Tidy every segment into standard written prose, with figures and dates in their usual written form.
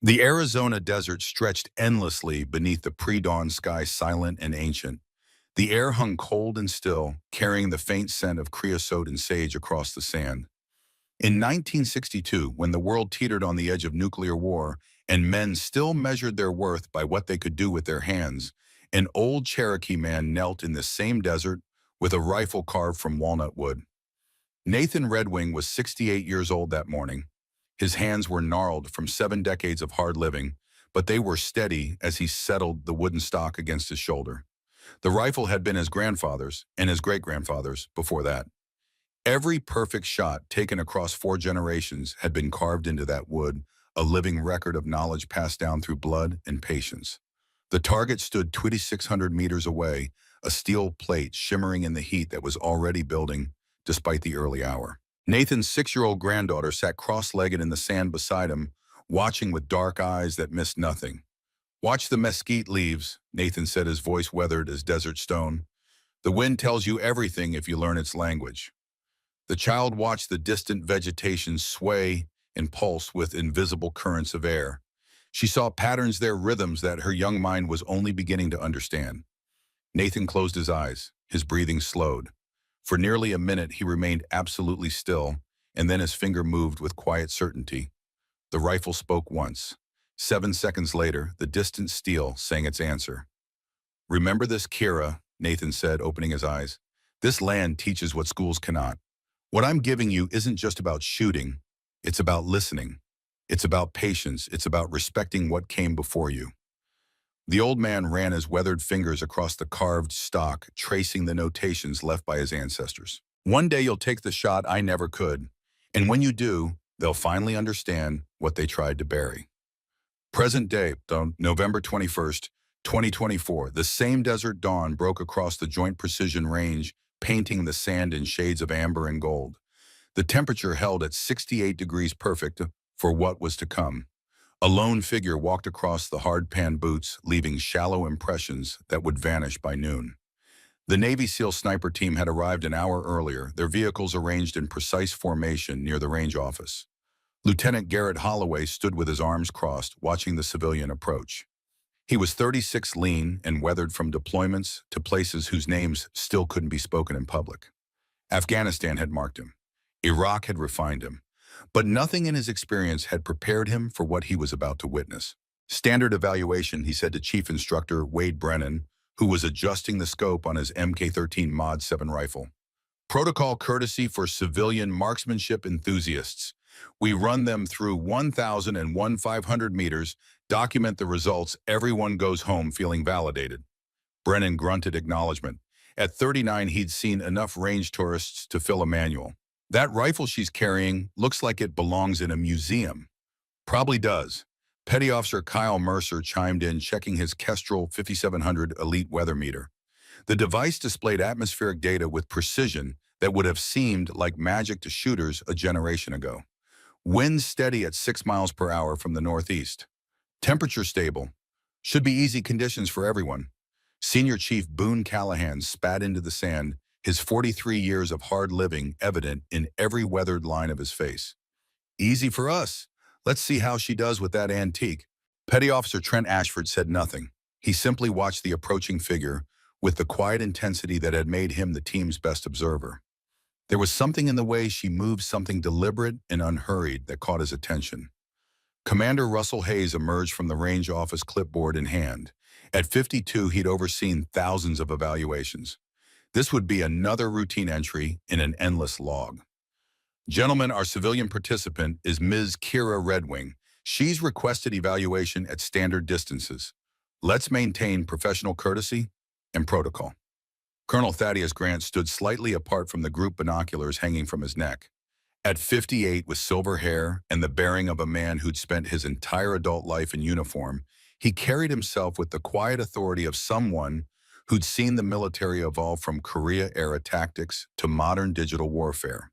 The Arizona desert stretched endlessly beneath the pre-dawn sky, silent and ancient. The air hung cold and still, carrying the faint scent of creosote and sage across the sand. In 1962, when the world teetered on the edge of nuclear war and men still measured their worth by what they could do with their hands, an old Cherokee man knelt in the same desert with a rifle carved from walnut wood. Nathan Redwing was 68 years old that morning. His hands were gnarled from 7 decades of hard living, but they were steady as he settled the wooden stock against his shoulder. The rifle had been his grandfather's and his great-grandfather's before that. Every perfect shot taken across 4 generations had been carved into that wood, a living record of knowledge passed down through blood and patience. The target stood 2,600 meters away, a steel plate shimmering in the heat that was already building despite the early hour. Nathan's 6-year-old granddaughter sat cross-legged in the sand beside him, watching with dark eyes that missed nothing. "Watch the mesquite leaves," Nathan said, his voice weathered as desert stone. "The wind tells you everything if you learn its language." The child watched the distant vegetation sway and pulse with invisible currents of air. She saw patterns there, rhythms that her young mind was only beginning to understand. Nathan closed his eyes, his breathing slowed. For nearly a minute he remained absolutely still, and then his finger moved with quiet certainty. The rifle spoke once. 7 seconds later, the distant steel sang its answer. "Remember this, Kira," Nathan said, opening his eyes. "This land teaches what schools cannot. What I'm giving you isn't just about shooting. It's about listening. It's about patience. It's about respecting what came before you." The old man ran his weathered fingers across the carved stock, tracing the notations left by his ancestors. "One day you'll take the shot I never could, and when you do, they'll finally understand what they tried to bury." Present day, November 21st, 2024, the same desert dawn broke across the Joint Precision Range, painting the sand in shades of amber and gold. The temperature held at 68 degrees perfect for what was to come. A lone figure walked across the hard-pan boots, leaving shallow impressions that would vanish by noon. The Navy SEAL sniper team had arrived an hour earlier, their vehicles arranged in precise formation near the range office. Lieutenant Garrett Holloway stood with his arms crossed, watching the civilian approach. He was 36, lean, and weathered from deployments to places whose names still couldn't be spoken in public. Afghanistan had marked him. Iraq had refined him. But nothing in his experience had prepared him for what he was about to witness. "Standard evaluation," he said to Chief Instructor Wade Brennan, who was adjusting the scope on his MK-13 Mod 7 rifle. "Protocol courtesy for civilian marksmanship enthusiasts. We run them through 1,001 meters, document the results, everyone goes home feeling validated." Brennan grunted acknowledgement. At 39, he'd seen enough range tourists to fill a manual. "That rifle she's carrying looks like it belongs in a museum." "Probably does." Petty Officer Kyle Mercer chimed in, checking his Kestrel 5700 Elite weather meter. The device displayed atmospheric data with precision that would have seemed like magic to shooters a generation ago. Wind steady at 6 miles per hour from the northeast. Temperature stable. Should be easy conditions for everyone. Senior Chief Boone Callahan spat into the sand, his 43 years of hard living evident in every weathered line of his face. "Easy for us. Let's see how she does with that antique." Petty Officer Trent Ashford said nothing. He simply watched the approaching figure with the quiet intensity that had made him the team's best observer. There was something in the way she moved, something deliberate and unhurried, that caught his attention. Commander Russell Hayes emerged from the range office, clipboard in hand. At 52, he'd overseen thousands of evaluations. This would be another routine entry in an endless log. "Gentlemen, our civilian participant is Ms. Kira Redwing. She's requested evaluation at standard distances. Let's maintain professional courtesy and protocol." Colonel Thaddeus Grant stood slightly apart from the group, binoculars hanging from his neck. At 58, with silver hair and the bearing of a man who'd spent his entire adult life in uniform, he carried himself with the quiet authority of someone who'd seen the military evolve from Korea-era tactics to modern digital warfare.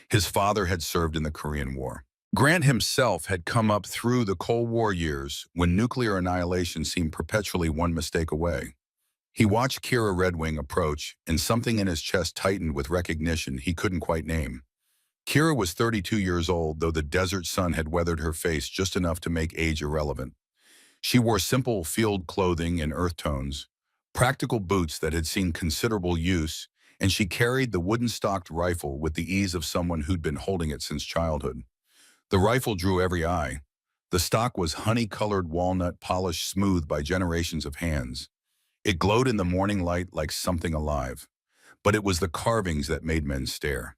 His father had served in the Korean War. Grant himself had come up through the Cold War years when nuclear annihilation seemed perpetually one mistake away. He watched Kira Redwing approach, and something in his chest tightened with recognition he couldn't quite name. Kira was 32 years old, though the desert sun had weathered her face just enough to make age irrelevant. She wore simple field clothing in earth tones, practical boots that had seen considerable use, and she carried the wooden-stocked rifle with the ease of someone who'd been holding it since childhood. The rifle drew every eye. The stock was honey-colored walnut polished smooth by generations of hands. It glowed in the morning light like something alive. But it was the carvings that made men stare.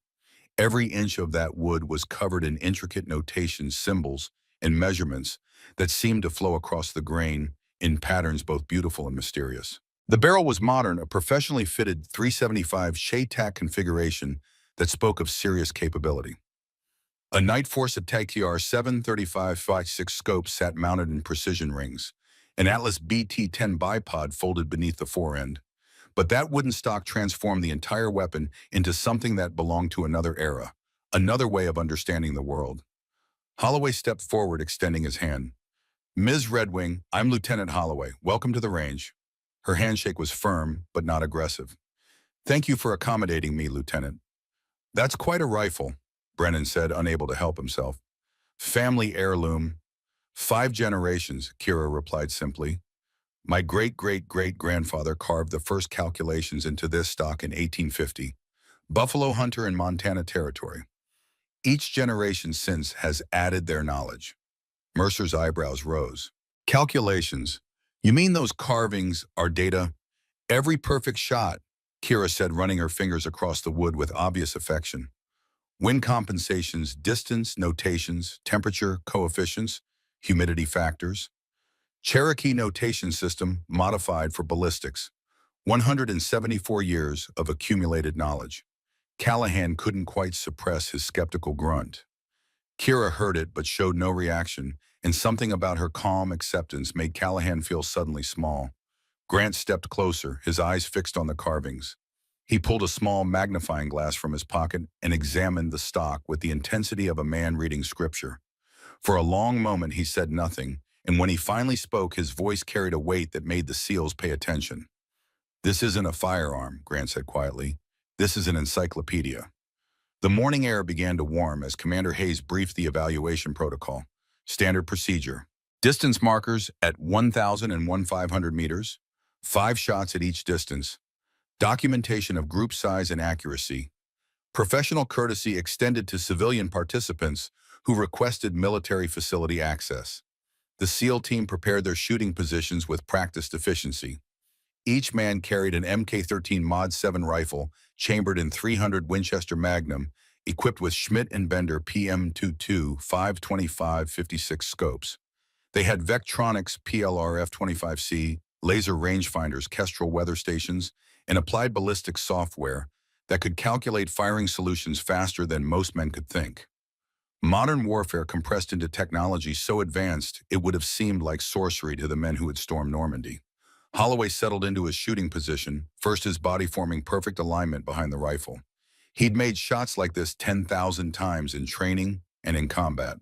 Every inch of that wood was covered in intricate notations, symbols, and measurements that seemed to flow across the grain in patterns both beautiful and mysterious. The barrel was modern, a professionally fitted 375 Shaytac configuration that spoke of serious capability. A Night Force Attack-TR 735-56 scope sat mounted in precision rings. An Atlas BT-10 bipod folded beneath the forend. But that wooden stock transformed the entire weapon into something that belonged to another era, another way of understanding the world. Holloway stepped forward, extending his hand. "Ms. Redwing, I'm Lieutenant Holloway. Welcome to the range." Her handshake was firm, but not aggressive. "Thank you for accommodating me, Lieutenant." "That's quite a rifle," Brennan said, unable to help himself. "Family heirloom." "5 generations," Kira replied simply. "My great-great-great-grandfather carved the first calculations into this stock in 1850. Buffalo hunter in Montana Territory. Each generation since has added their knowledge." Mercer's eyebrows rose. "Calculations? You mean those carvings are data? Every perfect shot," Kira said, running her fingers across the wood with obvious affection. "Wind compensations, distance, notations, temperature, coefficients, humidity factors. Cherokee notation system modified for ballistics. 174 years of accumulated knowledge." Callahan couldn't quite suppress his skeptical grunt. Kira heard it but showed no reaction, and something about her calm acceptance made Callahan feel suddenly small. Grant stepped closer, his eyes fixed on the carvings. He pulled a small magnifying glass from his pocket and examined the stock with the intensity of a man reading scripture. For a long moment he said nothing, and when he finally spoke, his voice carried a weight that made the SEALs pay attention. "This isn't a firearm," Grant said quietly. "This is an encyclopedia." The morning air began to warm as Commander Hayes briefed the evaluation protocol. Standard procedure. Distance markers at 1,000 and 1,500 meters. 5 shots at each distance. Documentation of group size and accuracy. Professional courtesy extended to civilian participants who requested military facility access. The SEAL team prepared their shooting positions with practiced efficiency. Each man carried an Mk13 Mod 7 rifle chambered in .300 Winchester Magnum, equipped with Schmidt & Bender PM22 525-56 scopes. They had Vectronics PLR F25C, laser rangefinders, Kestrel weather stations, and applied ballistics software that could calculate firing solutions faster than most men could think. Modern warfare compressed into technology so advanced it would have seemed like sorcery to the men who had stormed Normandy. Holloway settled into his shooting position, first his body forming perfect alignment behind the rifle. He'd made shots like this 10,000 times in training and in combat.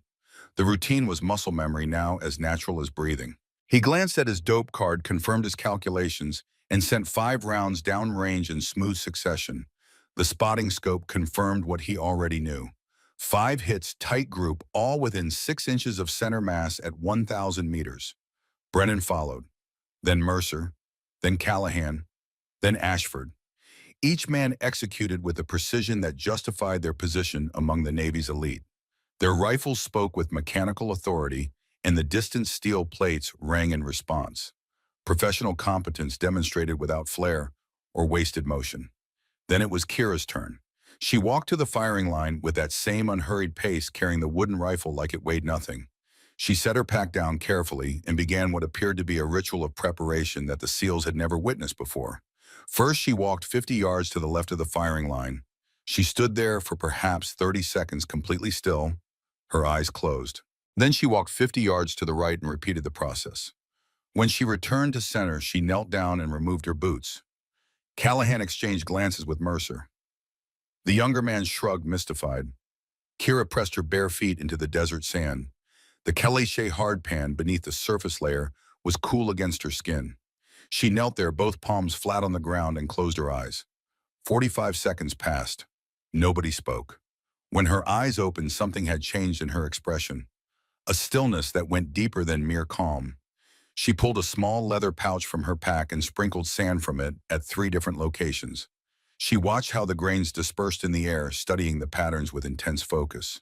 The routine was muscle memory now as natural as breathing. He glanced at his dope card, confirmed his calculations, and sent 5 rounds downrange in smooth succession. The spotting scope confirmed what he already knew. 5 hits, tight group, all within 6 inches of center mass at 1,000 meters. Brennan followed. Then Mercer, then Callahan, then Ashford. Each man executed with a precision that justified their position among the Navy's elite. Their rifles spoke with mechanical authority, and the distant steel plates rang in response. Professional competence demonstrated without flair or wasted motion. Then it was Kira's turn. She walked to the firing line with that same unhurried pace, carrying the wooden rifle like it weighed nothing. She set her pack down carefully and began what appeared to be a ritual of preparation that the SEALs had never witnessed before. First, she walked 50 yards to the left of the firing line. She stood there for perhaps 30 seconds completely still, her eyes closed. Then she walked 50 yards to the right and repeated the process. When she returned to center, she knelt down and removed her boots. Callahan exchanged glances with Mercer. The younger man shrugged, mystified. Kira pressed her bare feet into the desert sand. The caliche hardpan beneath the surface layer was cool against her skin. She knelt there, both palms flat on the ground, and closed her eyes. 45 seconds passed. Nobody spoke. When her eyes opened, something had changed in her expression, a stillness that went deeper than mere calm. She pulled a small leather pouch from her pack and sprinkled sand from it at 3 different locations. She watched how the grains dispersed in the air, studying the patterns with intense focus.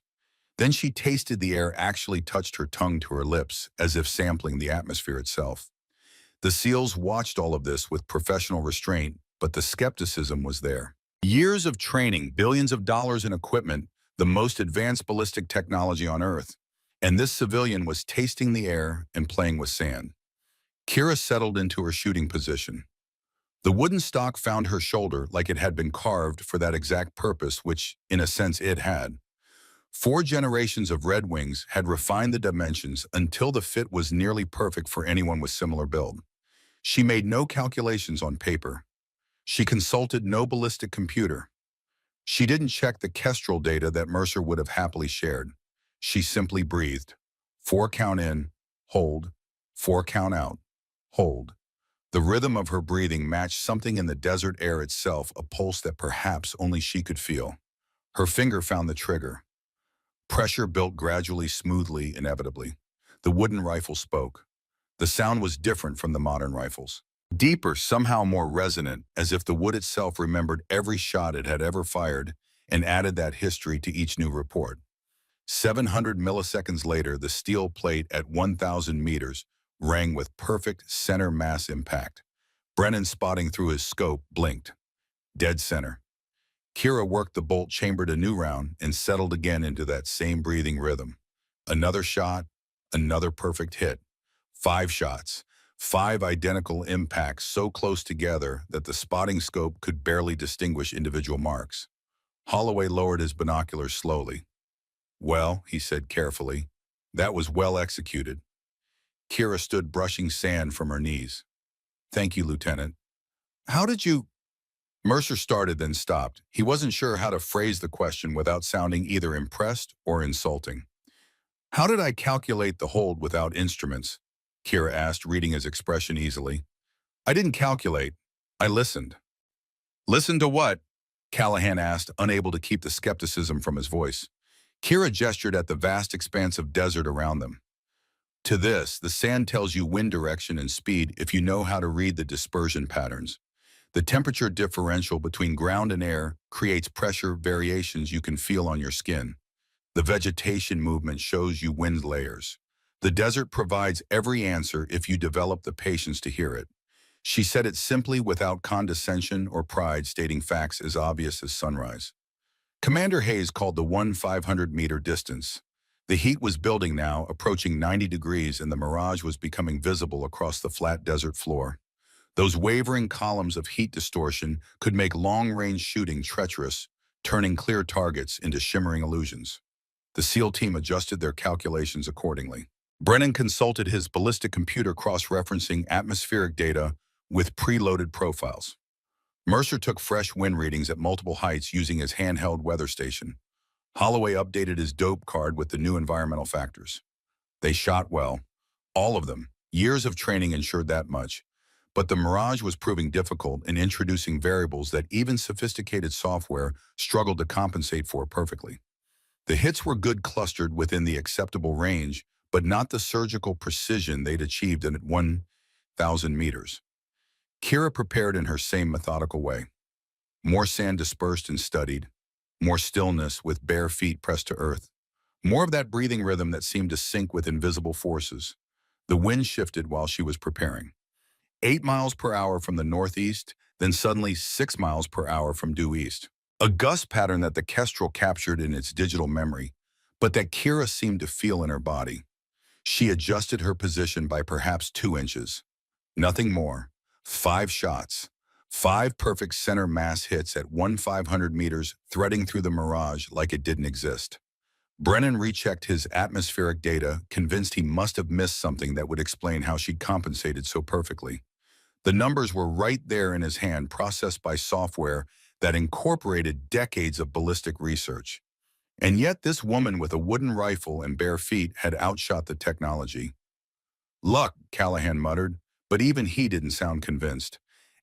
Then she tasted the air, actually touched her tongue to her lips, as if sampling the atmosphere itself. The SEALs watched all of this with professional restraint, but the skepticism was there. Years of training, billions of dollars in equipment, the most advanced ballistic technology on Earth. And this civilian was tasting the air and playing with sand. Kira settled into her shooting position. The wooden stock found her shoulder like it had been carved for that exact purpose, which, in a sense, it had. 4 generations of Red Wings had refined the dimensions until the fit was nearly perfect for anyone with similar build. She made no calculations on paper. She consulted no ballistic computer. She didn't check the Kestrel data that Mercer would have happily shared. She simply breathed. 4 count in, hold. 4 count out, hold. The rhythm of her breathing matched something in the desert air itself, a pulse that perhaps only she could feel. Her finger found the trigger. Pressure built gradually, smoothly, inevitably. The wooden rifle spoke. The sound was different from the modern rifles. Deeper, somehow more resonant, as if the wood itself remembered every shot it had ever fired and added that history to each new report. 700 milliseconds later, the steel plate at 1,000 meters rang with perfect center mass impact. Brennan, spotting through his scope, blinked. Dead center. Kira worked the bolt, chambered a new round, and settled again into that same breathing rhythm. Another shot, another perfect hit. 5 shots, 5 identical impacts so close together that the spotting scope could barely distinguish individual marks. Holloway lowered his binoculars slowly. "Well," he said carefully, "that was well executed." Kira stood, brushing sand from her knees. "Thank you, Lieutenant." "How did you—" Mercer started, then stopped. He wasn't sure how to phrase the question without sounding either impressed or insulting. "How did I calculate the hold without instruments?" Kira asked, reading his expression easily. "I didn't calculate. I listened." "Listen to what?" Callahan asked, unable to keep the skepticism from his voice. Kira gestured at the vast expanse of desert around them. "To this, the sand tells you wind direction and speed if you know how to read the dispersion patterns. The temperature differential between ground and air creates pressure variations you can feel on your skin. The vegetation movement shows you wind layers. The desert provides every answer if you develop the patience to hear it." She said it simply, without condescension or pride, stating facts as obvious as sunrise. Commander Hayes called the 1,500-meter distance. The heat was building now, approaching 90 degrees, and the mirage was becoming visible across the flat desert floor. Those wavering columns of heat distortion could make long-range shooting treacherous, turning clear targets into shimmering illusions. The SEAL team adjusted their calculations accordingly. Brennan consulted his ballistic computer, cross-referencing atmospheric data with preloaded profiles. Mercer took fresh wind readings at multiple heights using his handheld weather station. Holloway updated his dope card with the new environmental factors. They shot well. All of them. Years of training ensured that much. But the mirage was proving difficult and introducing variables that even sophisticated software struggled to compensate for perfectly. The hits were good, clustered within the acceptable range, but not the surgical precision they'd achieved at 1,000 meters. Kira prepared in her same methodical way. More sand dispersed and studied. More stillness with bare feet pressed to earth. More of that breathing rhythm that seemed to sync with invisible forces. The wind shifted while she was preparing. 8 miles per hour from the northeast, then suddenly 6 miles per hour from due east. A gust pattern that the Kestrel captured in its digital memory, but that Kira seemed to feel in her body. She adjusted her position by perhaps 2 inches. Nothing more. 5 shots. 5 perfect center mass hits at 1,500 meters, threading through the mirage like it didn't exist. Brennan rechecked his atmospheric data, convinced he must have missed something that would explain how she'd compensated so perfectly. The numbers were right there in his hand, processed by software that incorporated decades of ballistic research. And yet this woman with a wooden rifle and bare feet had outshot the technology. "Luck," Callahan muttered, but even he didn't sound convinced.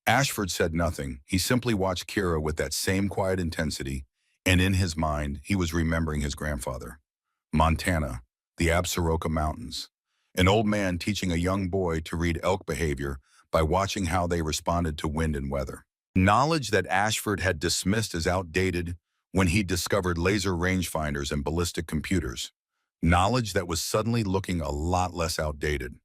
Ashford said nothing. He simply watched Kira with that same quiet intensity, And in his mind, he was remembering his grandfather. Montana, the Absaroka Mountains. An old man teaching a young boy to read elk behavior by watching how they responded to wind and weather. Knowledge that Ashford had dismissed as outdated when he discovered laser rangefinders and ballistic computers. Knowledge that was suddenly looking a lot less outdated.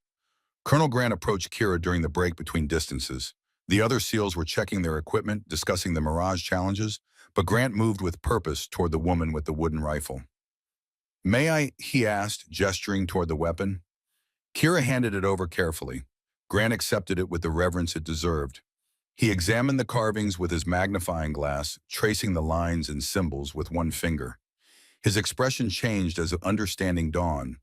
Colonel Grant approached Kira during the break between distances. The other SEALs were checking their equipment, discussing the Mirage challenges, but Grant moved with purpose toward the woman with the wooden rifle. "May I?" he asked, gesturing toward the weapon. Kira handed it over carefully. Grant accepted it with the reverence it deserved. He examined the carvings with his magnifying glass, tracing the lines and symbols with one finger. His expression changed as understanding dawned.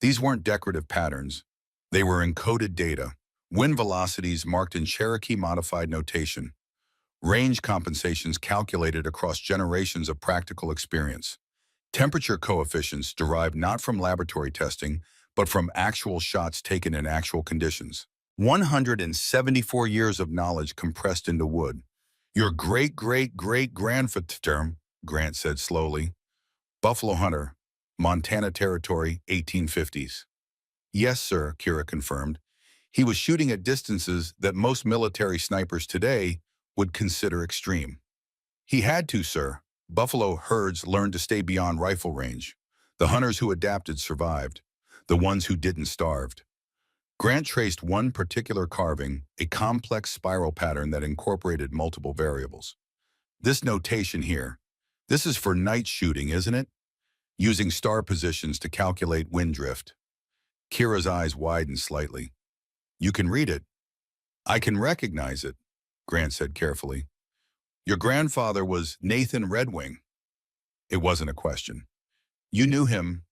These weren't decorative patterns. They were encoded data, wind velocities marked in Cherokee-modified notation, range compensations calculated across generations of practical experience, temperature coefficients derived not from laboratory testing, but from actual shots taken in actual conditions. 174 years of knowledge compressed into wood. "Your great-great-great-grandfather," Grant said slowly. "Buffalo Hunter, Montana Territory, 1850s. "Yes, sir," Kira confirmed. He was shooting at distances that most military snipers today would consider extreme. "He had to, sir. Buffalo herds learned to stay beyond rifle range. The hunters who adapted survived. The ones who didn't starved." Grant traced one particular carving, a complex spiral pattern that incorporated multiple variables. "This notation here, this is for night shooting, isn't it? Using star positions to calculate wind drift." Kira's eyes widened slightly. "You can read it." "I can recognize it," Grant said carefully. "Your grandfather was Nathan Redwing." It wasn't a question. "You knew him."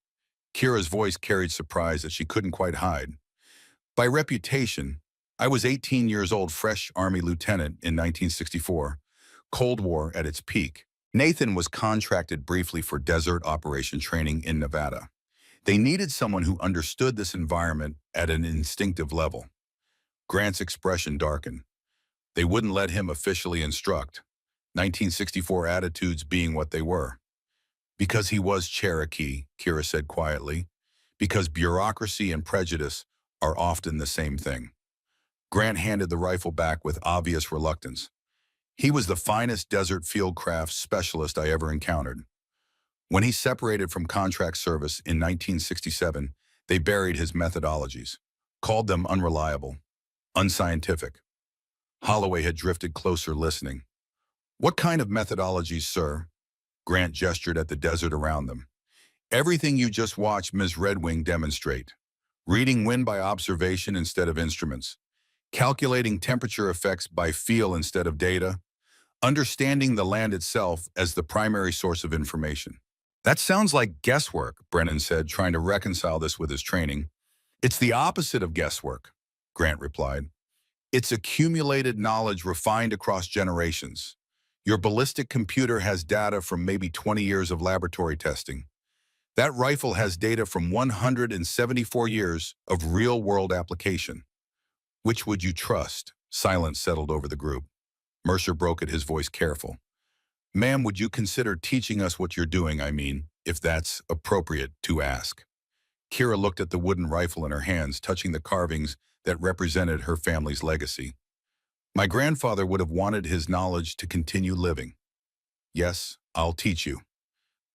Kira's voice carried surprise that she couldn't quite hide. "By reputation, I was 18 years old, fresh Army lieutenant in 1964, Cold War at its peak. Nathan was contracted briefly for desert operation training in Nevada. They needed someone who understood this environment at an instinctive level." Grant's expression darkened. They wouldn't let him officially instruct, 1964 attitudes being what they were. "Because he was Cherokee," Kira said quietly. "Because bureaucracy and prejudice are often the same thing." Grant handed the rifle back with obvious reluctance. "He was the finest desert fieldcraft specialist I ever encountered." When he separated from contract service in 1967, they buried his methodologies, called them unreliable, unscientific. Holloway had drifted closer, listening. "What kind of methodologies, sir?" Grant gestured at the desert around them. "Everything you just watched Ms. Redwing demonstrate. Reading wind by observation instead of instruments. Calculating temperature effects by feel instead of data. Understanding the land itself as the primary source of information." "That sounds like guesswork," Brennan said, trying to reconcile this with his training. "It's the opposite of guesswork," Grant replied. "It's accumulated knowledge refined across generations. Your ballistic computer has data from maybe 20 years of laboratory testing. That rifle has data from 174 years of real-world application. Which would you trust?" Silence settled over the group. Mercer broke it, his voice careful. "Ma'am, would you consider teaching us what you're doing, I mean, if that's appropriate to ask?" Kira looked at the wooden rifle in her hands, touching the carvings that represented her family's legacy. "My grandfather would have wanted his knowledge to continue living." "Yes, I'll teach you."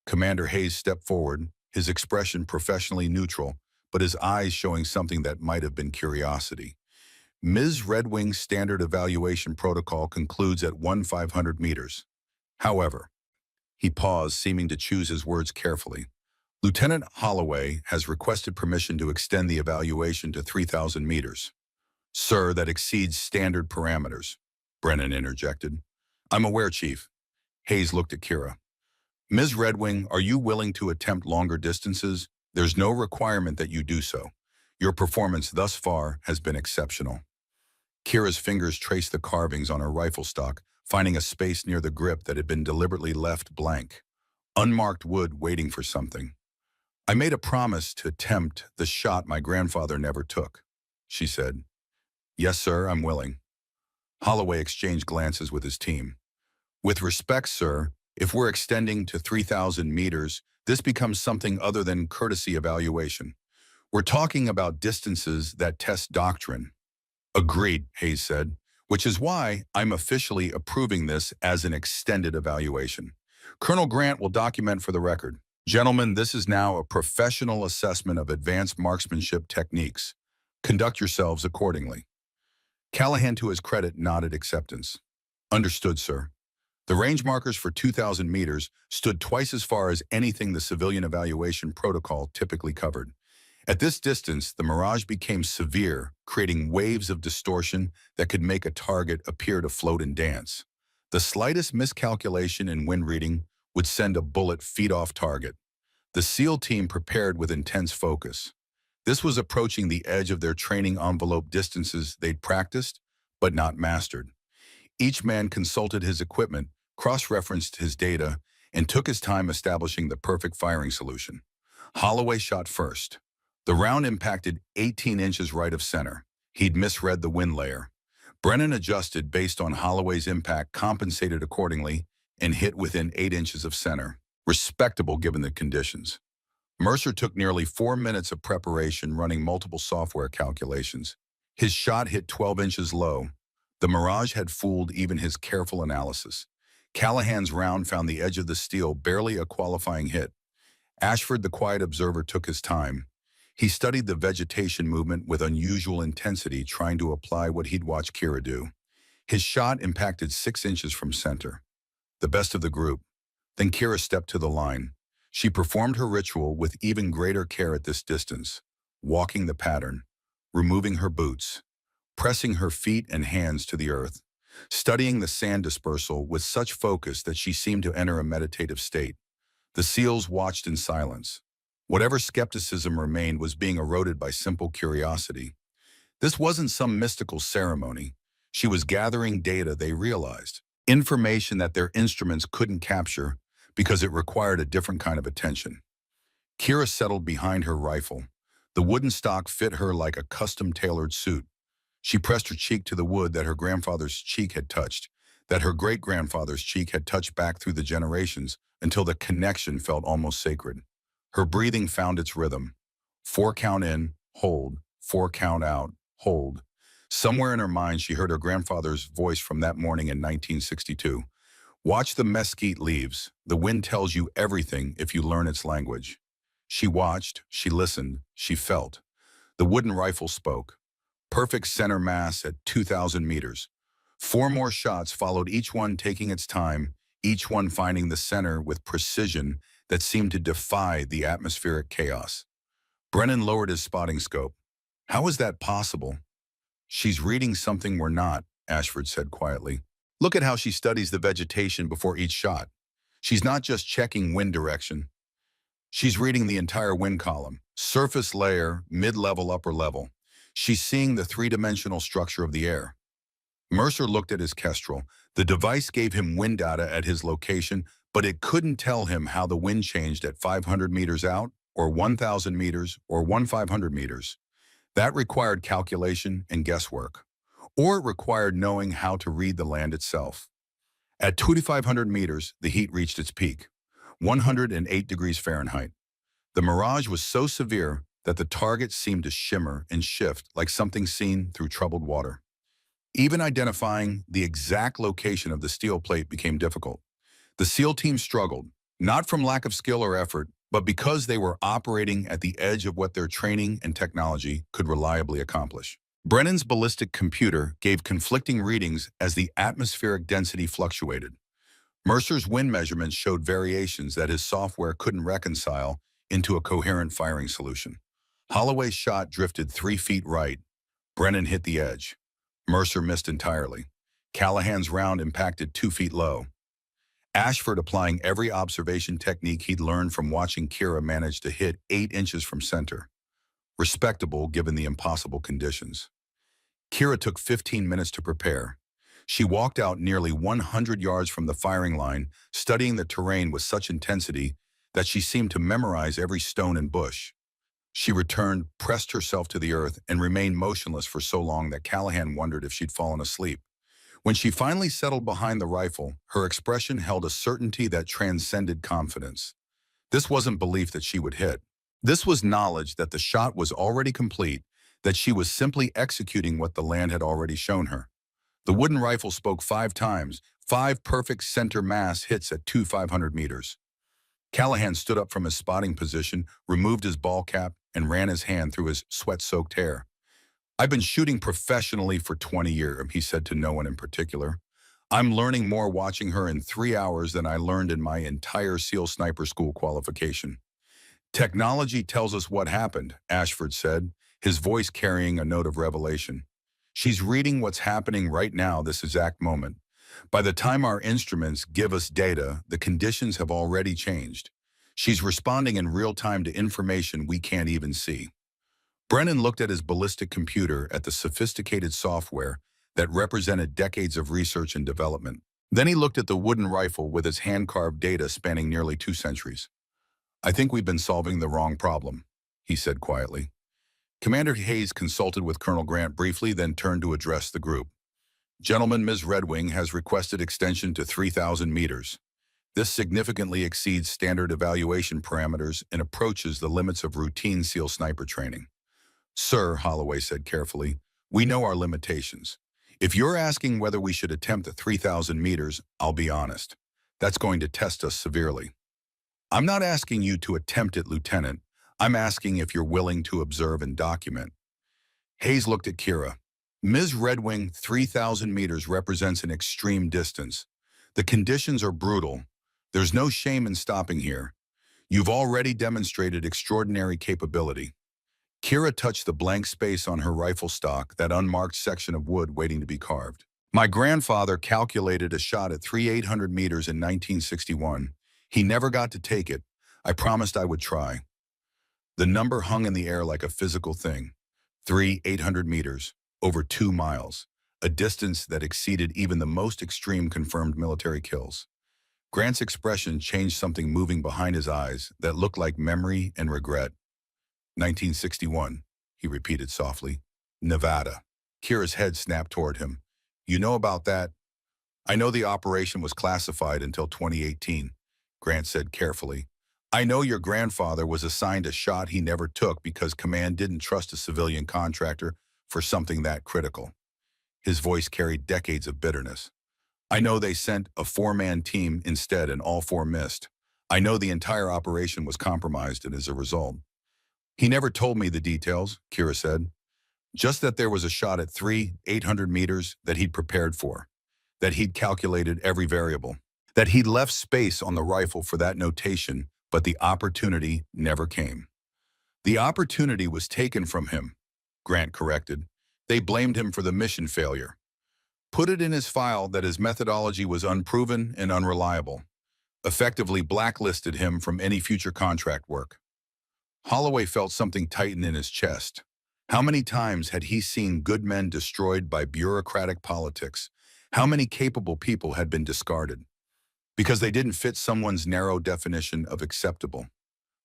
Commander Hayes stepped forward, his expression professionally neutral, but his eyes showing something that might have been curiosity. "Ms. Redwing's standard evaluation protocol concludes at 1,500 meters. However," he paused, seeming to choose his words carefully, "Lieutenant Holloway has requested permission to extend the evaluation to 3,000 meters." "Sir, that exceeds standard parameters," Brennan interjected. "I'm aware, Chief." Hayes looked at Kira. "Ms. Redwing, are you willing to attempt longer distances? There's no requirement that you do so. Your performance thus far has been exceptional." Kira's fingers traced the carvings on her rifle stock, finding a space near the grip that had been deliberately left blank. Unmarked wood waiting for something. "I made a promise to attempt the shot my grandfather never took," she said. "Yes, sir, I'm willing." Holloway exchanged glances with his team. "With respect, sir, If we're extending to 3,000 meters, this becomes something other than courtesy evaluation. We're talking about distances that test doctrine. Agreed, Hayes said, which is why I'm officially approving this as an extended evaluation. Colonel Grant will document for the record. Gentlemen, this is now a professional assessment of advanced marksmanship techniques. Conduct yourselves accordingly. Callahan, to his credit, nodded acceptance. Understood, sir. The range markers for 2,000 meters stood twice as far as anything the civilian evaluation protocol typically covered. At this distance, the mirage became severe, creating waves of distortion that could make a target appear to float and dance. The slightest miscalculation in wind reading would send a bullet feet off target. The SEAL team prepared with intense focus. This was approaching the edge of their training envelope distances they'd practiced, but not mastered. Each man consulted his equipment, cross-referenced his data, and took his time establishing the perfect firing solution. Holloway shot first. The round impacted 18 inches right of center. He'd misread the wind layer. Brennan adjusted based on Holloway's impact, compensated accordingly, and hit within 8 inches of center. Respectable given the conditions. Mercer took nearly 4 minutes of preparation running multiple software calculations. His shot hit 12 inches low. The mirage had fooled even his careful analysis. Callahan's round found the edge of the steel, barely a qualifying hit. Ashford, the quiet observer, took his time. He studied the vegetation movement with unusual intensity, trying to apply what he'd watched Kira do. His shot impacted 6 inches from center. The best of the group. Then Kira stepped to the line. She performed her ritual with even greater care at this distance, walking the pattern, removing her boots, pressing her feet and hands to the earth, studying the sand dispersal with such focus that she seemed to enter a meditative state. The SEALs watched in silence. Whatever skepticism remained was being eroded by simple curiosity. This wasn't some mystical ceremony. She was gathering data, they realized, information that their instruments couldn't capture because it required a different kind of attention. Kira settled behind her rifle. The wooden stock fit her like a custom-tailored suit. She pressed her cheek to the wood that her grandfather's cheek had touched, that her great-grandfather's cheek had touched back through the generations until the connection felt almost sacred. Her breathing found its rhythm. 4 count in, hold, 4 count out, hold. Somewhere in her mind, she heard her grandfather's voice from that morning in 1962. Watch the mesquite leaves. The wind tells you everything if you learn its language. She watched, she listened, she felt. The wooden rifle spoke. Perfect center mass at 2,000 meters. 4 more shots followed, each one taking its time, each one finding the center with precision that seemed to defy the atmospheric chaos. Brennan lowered his spotting scope. How is that possible? She's reading something we're not, Ashford said quietly. Look at how she studies the vegetation before each shot. She's not just checking wind direction. She's reading the entire wind column, surface layer, mid-level, upper level. She's seeing the 3-dimensional structure of the air. Mercer looked at his Kestrel. The device gave him wind data at his location, but it couldn't tell him how the wind changed at 500 meters out, or 1,000 meters, or 1,500 meters. That required calculation and guesswork. Or it required knowing how to read the land itself. At 2,500 meters, the heat reached its peak, 108 degrees Fahrenheit. The mirage was so severe that the target seemed to shimmer and shift like something seen through troubled water. Even identifying the exact location of the steel plate became difficult. The SEAL team struggled, not from lack of skill or effort, but because they were operating at the edge of what their training and technology could reliably accomplish. Brennan's ballistic computer gave conflicting readings as the atmospheric density fluctuated. Mercer's wind measurements showed variations that his software couldn't reconcile into a coherent firing solution. Holloway's shot drifted 3 feet right. Brennan hit the edge. Mercer missed entirely. Callahan's round impacted 2 feet low. Ashford, applying every observation technique he'd learned from watching Kira, managed to hit 8 inches from center. Respectable given the impossible conditions. Kira took 15 minutes to prepare. She walked out nearly 100 yards from the firing line, studying the terrain with such intensity that she seemed to memorize every stone and bush. She returned, pressed herself to the earth, and remained motionless for so long that Callahan wondered if she'd fallen asleep. When she finally settled behind the rifle, her expression held a certainty that transcended confidence. This wasn't belief that she would hit. This was knowledge that the shot was already complete, that she was simply executing what the land had already shown her. The wooden rifle spoke 5 times, 5 perfect center mass hits at 500 meters. Callahan stood up from his spotting position, removed his ball cap, and ran his hand through his sweat-soaked hair. "I've been shooting professionally for 20 years, he said to no one in particular. "I'm learning more watching her in 3 hours than I learned in my entire SEAL sniper school qualification." "Technology tells us what happened," Ashford said, his voice carrying a note of revelation. "She's reading what's happening right now, this exact moment. By the time our instruments give us data, the conditions have already changed. She's responding in real time to information we can't even see." Brennan looked at his ballistic computer, at the sophisticated software that represented decades of research and development. Then he looked at the wooden rifle with its hand-carved data spanning nearly 2 centuries. "I think we've been solving the wrong problem," he said quietly. Commander Hayes consulted with Colonel Grant briefly, then turned to address the group. "Gentlemen, Ms. Redwing has requested extension to 3,000 meters. This significantly exceeds standard evaluation parameters and approaches the limits of routine SEAL sniper training." "Sir," Holloway said carefully, "we know our limitations. If you're asking whether we should attempt the 3,000 meters, I'll be honest. That's going to test us severely." "I'm not asking you to attempt it, Lieutenant. I'm asking if you're willing to observe and document." Hayes looked at Kira. "Ms. Redwing, 3,000 meters represents an extreme distance. The conditions are brutal. There's no shame in stopping here. You've already demonstrated extraordinary capability." Kira touched the blank space on her rifle stock, that unmarked section of wood waiting to be carved. "My grandfather calculated a shot at 3,800 meters in 1961. He never got to take it. I promised I would try." The number hung in the air like a physical thing. 3,800 meters, over 2 miles, a distance that exceeded even the most extreme confirmed military kills. Grant's expression changed, something moving behind his eyes that looked like memory and regret. 1961, he repeated softly. "Nevada." Kira's head snapped toward him. "You know about that?" "I know the operation was classified until 2018, Grant said carefully. "I know your grandfather was assigned a shot he never took because command didn't trust a civilian contractor for something that critical." His voice carried decades of bitterness. "I know they sent a 4-man team instead and all 4 missed. I know the entire operation was compromised and as a result." "He never told me the details," Kira said. "Just that there was a shot at 3,800 meters that he'd prepared for, that he'd calculated every variable, that he'd left space on the rifle for that notation, but the opportunity never came." "The opportunity was taken from him," Grant corrected. "They blamed him for the mission failure. Put it in his file that his methodology was unproven and unreliable. Effectively blacklisted him from any future contract work." Holloway felt something tighten in his chest. How many times had he seen good men destroyed by bureaucratic politics? How many capable people had been discarded because they didn't fit someone's narrow definition of acceptable?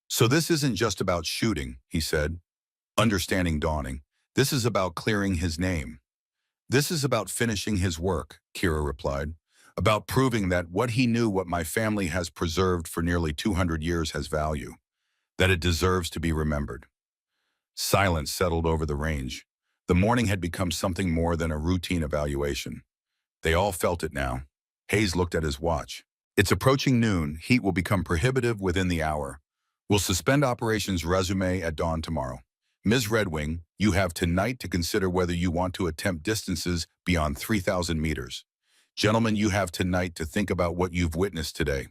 "So this isn't just about shooting," he said, understanding dawning. "This is about clearing his name." "This is about finishing his work," Kira replied. "About proving that what he knew, what my family has preserved for nearly 200 years, has value, that it deserves to be remembered." Silence settled over the range. The morning had become something more than a routine evaluation. They all felt it now. Hayes looked at his watch. "It's approaching noon. Heat will become prohibitive within the hour. We'll suspend operations resume at dawn tomorrow. Ms. Redwing, you have tonight to consider whether you want to attempt distances beyond 3,000 meters. Gentlemen, you have tonight to think about what you've witnessed today."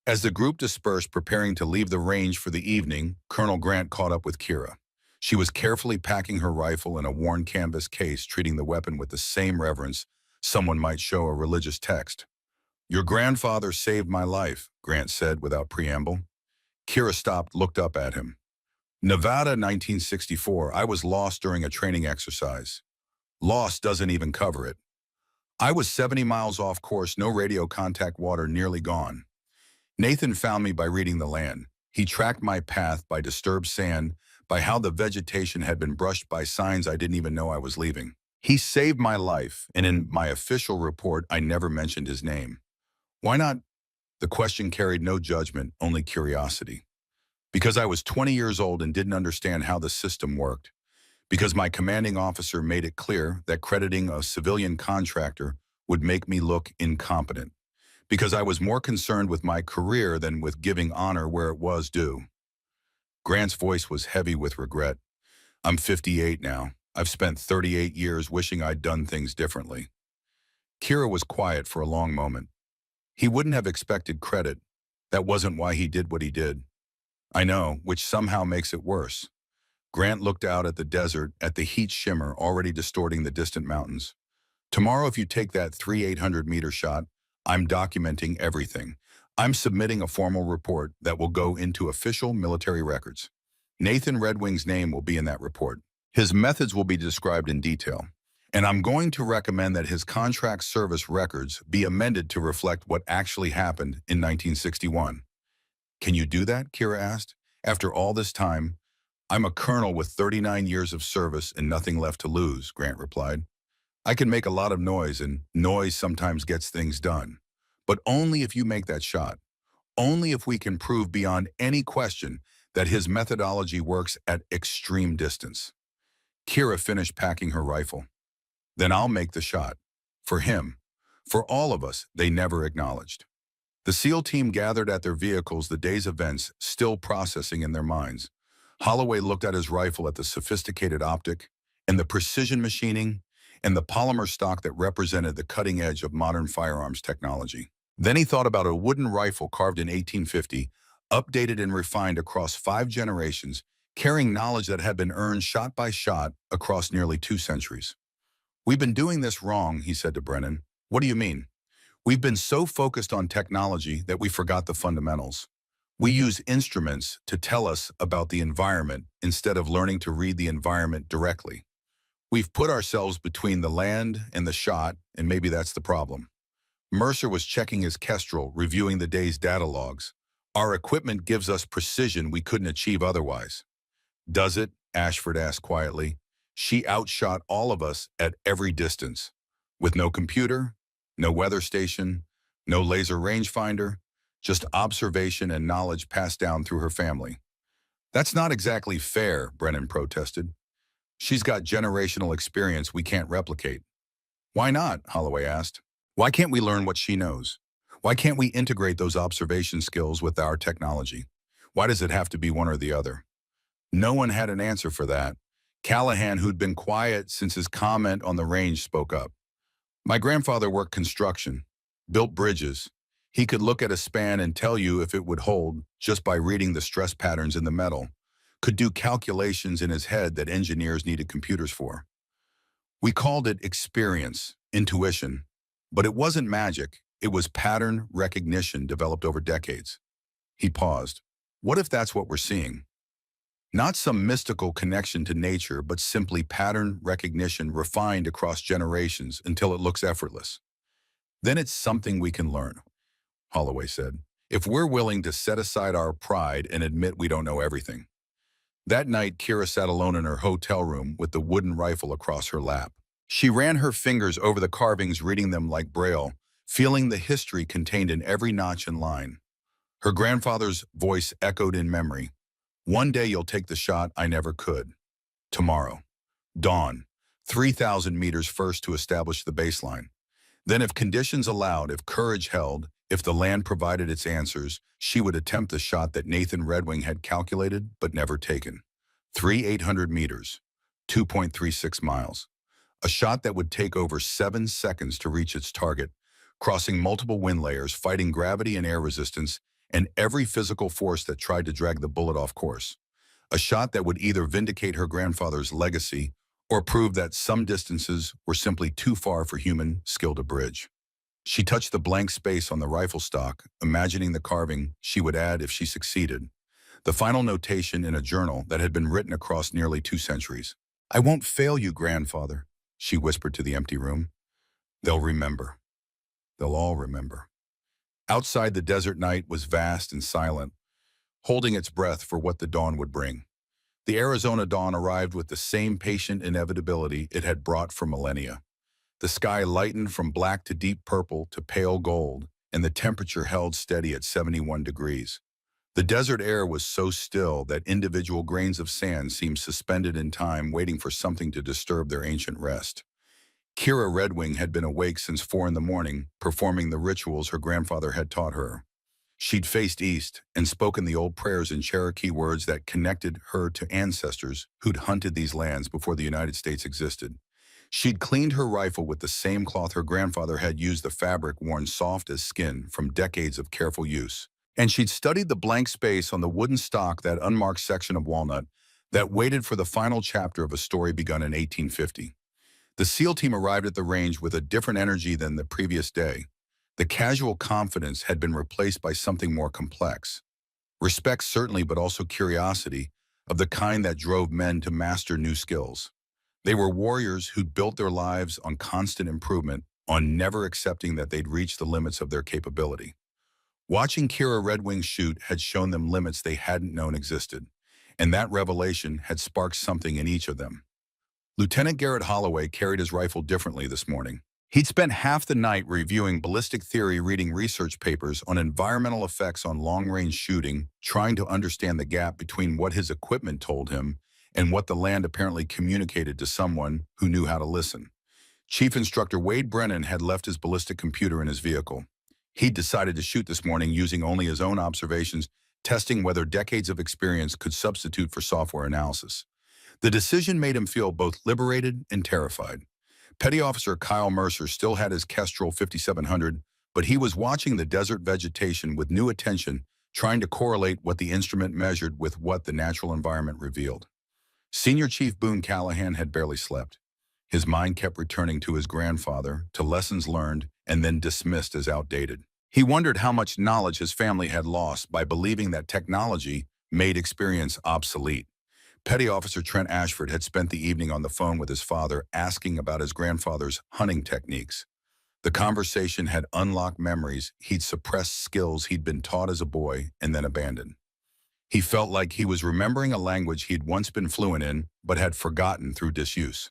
As the group dispersed, preparing to leave the range for the evening, Colonel Grant caught up with Kira. She was carefully packing her rifle in a worn canvas case, treating the weapon with the same reverence someone might show a religious text. "Your grandfather saved my life," Grant said without preamble. Kira stopped, looked up at him. "Nevada, 1964. I was lost during a training exercise. Lost doesn't even cover it. I was 70 miles off course, no radio contact, water nearly gone. Nathan found me by reading the land. He tracked my path by disturbed sand, by how the vegetation had been brushed by signs I didn't even know I was leaving. He saved my life, and in my official report, I never mentioned his name. Why not? The question carried no judgment, only curiosity. Because I was 20 years old and didn't understand how the system worked. Because my commanding officer made it clear that crediting a civilian contractor would make me look incompetent. Because I was more concerned with my career than with giving honor where it was due. Grant's voice was heavy with regret. I'm 58 now. I've spent 38 years wishing I'd done things differently. Kira was quiet for a long moment. He wouldn't have expected credit. That wasn't why he did what he did. I know, which somehow makes it worse. Grant looked out at the desert, at the heat shimmer already distorting the distant mountains. Tomorrow, if you take that 800-meter shot, I'm documenting everything. I'm submitting a formal report that will go into official military records. Nathan Redwing's name will be in that report. His methods will be described in detail. And I'm going to recommend that his contract service records be amended to reflect what actually happened in 1961. Can you do that? Kira asked. After all this time, I'm a colonel with 39 years of service and nothing left to lose, Grant replied. I can make a lot of noise, and noise sometimes gets things done. But only if you make that shot. Only if we can prove beyond any question that his methodology works at extreme distance. Kira finished packing her rifle. Then I'll make the shot. For him. For all of us, they never acknowledged. The SEAL team gathered at their vehicles, the day's events still processing in their minds. Holloway looked at his rifle, at the sophisticated optic, and the precision machining, and the polymer stock that represented the cutting edge of modern firearms technology. Then he thought about a wooden rifle carved in 1850, updated and refined across 5 generations, carrying knowledge that had been earned shot by shot across nearly 2 centuries. We've been doing this wrong, he said to Brennan. What do you mean? We've been so focused on technology that we forgot the fundamentals. We use instruments to tell us about the environment instead of learning to read the environment directly. We've put ourselves between the land and the shot, and maybe that's the problem. Mercer was checking his Kestrel, reviewing the day's data logs. Our equipment gives us precision we couldn't achieve otherwise. Does it? Ashford asked quietly. She outshot all of us at every distance. With no computer, no weather station, no laser rangefinder, just observation and knowledge passed down through her family. That's not exactly fair, Brennan protested. She's got generational experience we can't replicate. Why not? Holloway asked. Why can't we learn what she knows? Why can't we integrate those observation skills with our technology? Why does it have to be one or the other? No one had an answer for that. Callahan, who'd been quiet since his comment on the range, spoke up. My grandfather worked construction, built bridges. He could look at a span and tell you if it would hold just by reading the stress patterns in the metal, could do calculations in his head that engineers needed computers for. We called it experience, intuition, but it wasn't magic. It was pattern recognition developed over decades. He paused. What if that's what we're seeing? Not some mystical connection to nature, but simply pattern recognition refined across generations until it looks effortless. Then it's something we can learn, Holloway said, if we're willing to set aside our pride and admit we don't know everything. That night, Kira sat alone in her hotel room with the wooden rifle across her lap. She ran her fingers over the carvings, reading them like Braille, feeling the history contained in every notch and line. Her grandfather's voice echoed in memory. One day you'll take the shot I never could. Tomorrow. Dawn. 3,000 meters first to establish the baseline. Then if conditions allowed, if courage held, if the land provided its answers, she would attempt the shot that Nathan Redwing had calculated but never taken. 800 meters. 2.36 miles. A shot that would take over 7 seconds to reach its target, crossing multiple wind layers, fighting gravity and air resistance, and every physical force that tried to drag the bullet off course. A shot that would either vindicate her grandfather's legacy or prove that some distances were simply too far for human skill to bridge. She touched the blank space on the rifle stock, imagining the carving she would add if she succeeded. The final notation in a journal that had been written across nearly 2 centuries. I won't fail you, grandfather, she whispered to the empty room. They'll remember. They'll all remember. Outside, the desert night was vast and silent, holding its breath for what the dawn would bring. The Arizona dawn arrived with the same patient inevitability it had brought for millennia. The sky lightened from black to deep purple to pale gold, and the temperature held steady at 71 degrees. The desert air was so still that individual grains of sand seemed suspended in time, waiting for something to disturb their ancient rest. Kira Redwing had been awake since 4 in the morning, performing the rituals her grandfather had taught her. She'd faced east and spoken the old prayers in Cherokee words that connected her to ancestors who'd hunted these lands before the United States existed. She'd cleaned her rifle with the same cloth her grandfather had used, the fabric worn soft as skin from decades of careful use. And she'd studied the blank space on the wooden stock, that unmarked section of walnut that waited for the final chapter of a story begun in 1850. The SEAL team arrived at the range with a different energy than the previous day. The casual confidence had been replaced by something more complex. Respect certainly, but also curiosity, of the kind that drove men to master new skills. They were warriors who'd built their lives on constant improvement, on never accepting that they'd reached the limits of their capability. Watching Kira Redwing shoot had shown them limits they hadn't known existed, and that revelation had sparked something in each of them. Lieutenant Garrett Holloway carried his rifle differently this morning. He'd spent half the night reviewing ballistic theory, reading research papers on environmental effects on long-range shooting, trying to understand the gap between what his equipment told him and what the land apparently communicated to someone who knew how to listen. Chief Instructor Wade Brennan had left his ballistic computer in his vehicle. He'd decided to shoot this morning using only his own observations, testing whether decades of experience could substitute for software analysis. The decision made him feel both liberated and terrified. Petty Officer Kyle Mercer still had his Kestrel 5700, but he was watching the desert vegetation with new attention, trying to correlate what the instrument measured with what the natural environment revealed. Senior Chief Boone Callahan had barely slept. His mind kept returning to his grandfather, to lessons learned and then dismissed as outdated. He wondered how much knowledge his family had lost by believing that technology made experience obsolete. Petty Officer Trent Ashford had spent the evening on the phone with his father, asking about his grandfather's hunting techniques. The conversation had unlocked memories he'd suppressed, skills he'd been taught as a boy and then abandoned. He felt like he was remembering a language he'd once been fluent in, but had forgotten through disuse.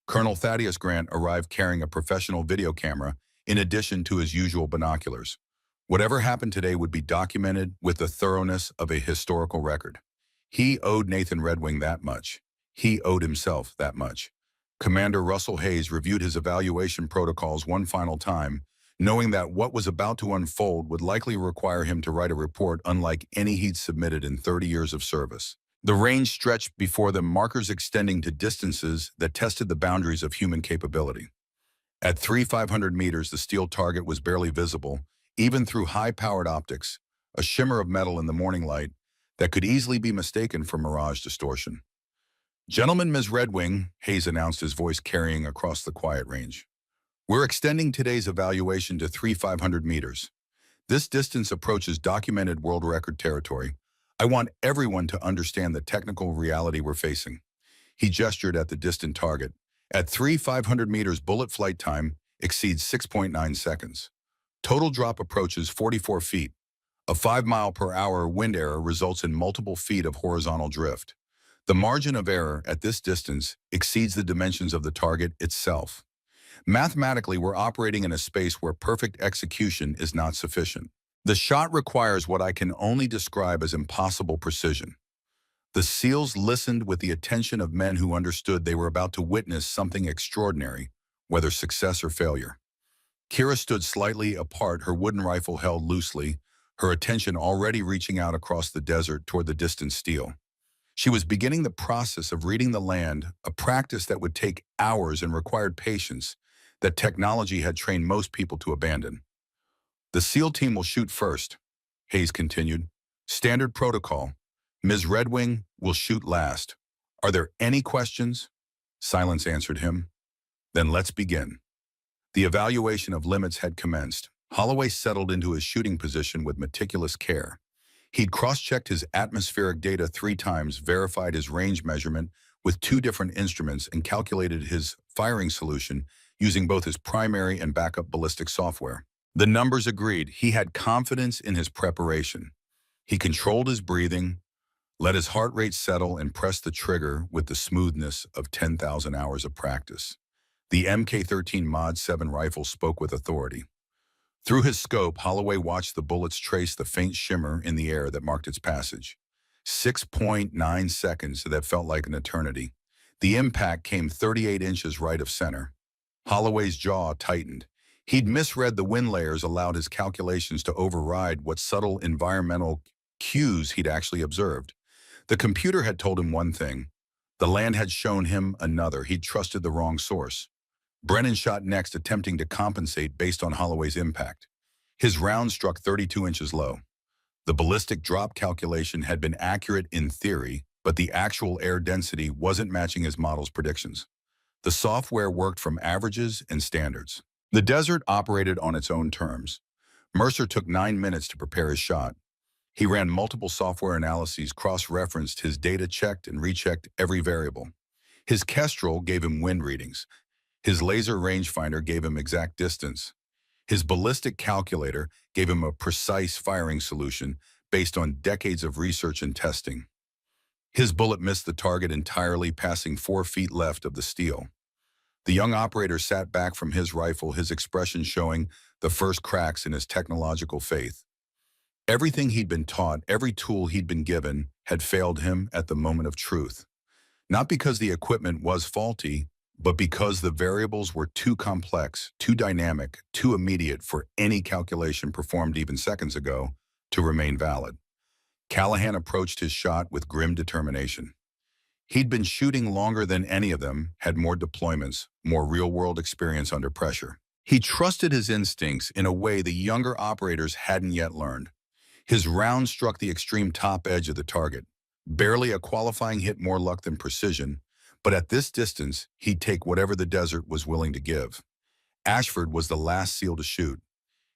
Colonel Thaddeus Grant arrived carrying a professional video camera in addition to his usual binoculars. Whatever happened today would be documented with the thoroughness of a historical record. He owed Nathan Redwing that much. He owed himself that much. Commander Russell Hayes reviewed his evaluation protocols one final time, knowing that what was about to unfold would likely require him to write a report unlike any he'd submitted in 30 years of service. The range stretched before them, markers extending to distances that tested the boundaries of human capability. At 3,500 meters, the steel target was barely visible, even through high-powered optics, a shimmer of metal in the morning light that could easily be mistaken for mirage distortion. "Gentlemen, Ms. Redwing," Hayes announced, his voice carrying across the quiet range. "We're extending today's evaluation to 3,500 meters. This distance approaches documented world record territory. I want everyone to understand the technical reality we're facing." He gestured at the distant target. At 3,500 meters, bullet flight time exceeds 6.9 seconds. Total drop approaches 44 feet. A 5-mile-per-hour wind error results in multiple feet of horizontal drift. The margin of error at this distance exceeds the dimensions of the target itself. Mathematically, we're operating in a space where perfect execution is not sufficient. The shot requires what I can only describe as impossible precision. The SEALs listened with the attention of men who understood they were about to witness something extraordinary, whether success or failure. Kira stood slightly apart, her wooden rifle held loosely, her attention already reaching out across the desert toward the distant steel. She was beginning the process of reading the land, a practice that would take hours and required patience that technology had trained most people to abandon. "The SEAL team will shoot first," Hayes continued. "Standard protocol. Ms. Redwing will shoot last. Are there any questions?" Silence answered him. "Then let's begin." The evaluation of limits had commenced. Holloway settled into his shooting position with meticulous care. He'd cross-checked his atmospheric data 3 times, verified his range measurement with 2 different instruments, and calculated his firing solution using both his primary and backup ballistic software. The numbers agreed. He had confidence in his preparation. He controlled his breathing, Let his heart rate settle and press the trigger with the smoothness of 10,000 hours of practice. The Mk13 Mod 7 rifle spoke with authority. Through his scope, Holloway watched the bullets trace the faint shimmer in the air that marked its passage. 6.9 seconds that felt like an eternity. The impact came 38 inches right of center. Holloway's jaw tightened. He'd misread the wind layers, allowed his calculations to override what subtle environmental cues he'd actually observed. The computer had told him one thing. The land had shown him another. He'd trusted the wrong source. Brennan shot next, attempting to compensate based on Holloway's impact. His round struck 32 inches low. The ballistic drop calculation had been accurate in theory, but the actual air density wasn't matching his model's predictions. The software worked from averages and standards. The desert operated on its own terms. Mercer took 9 minutes to prepare his shot. He ran multiple software analyses, cross-referenced his data, checked and rechecked every variable. His Kestrel gave him wind readings. His laser rangefinder gave him exact distance. His ballistic calculator gave him a precise firing solution based on decades of research and testing. His bullet missed the target entirely, passing 4 feet left of the steel. The young operator sat back from his rifle, his expression showing the first cracks in his technological faith. Everything he'd been taught, every tool he'd been given, had failed him at the moment of truth. Not because the equipment was faulty, but because the variables were too complex, too dynamic, too immediate for any calculation performed even seconds ago to remain valid. Callahan approached his shot with grim determination. He'd been shooting longer than any of them, had more deployments, more real-world experience under pressure. He trusted his instincts in a way the younger operators hadn't yet learned. His round struck the extreme top edge of the target. Barely a qualifying hit, more luck than precision, but at this distance, he'd take whatever the desert was willing to give. Ashford was the last SEAL to shoot.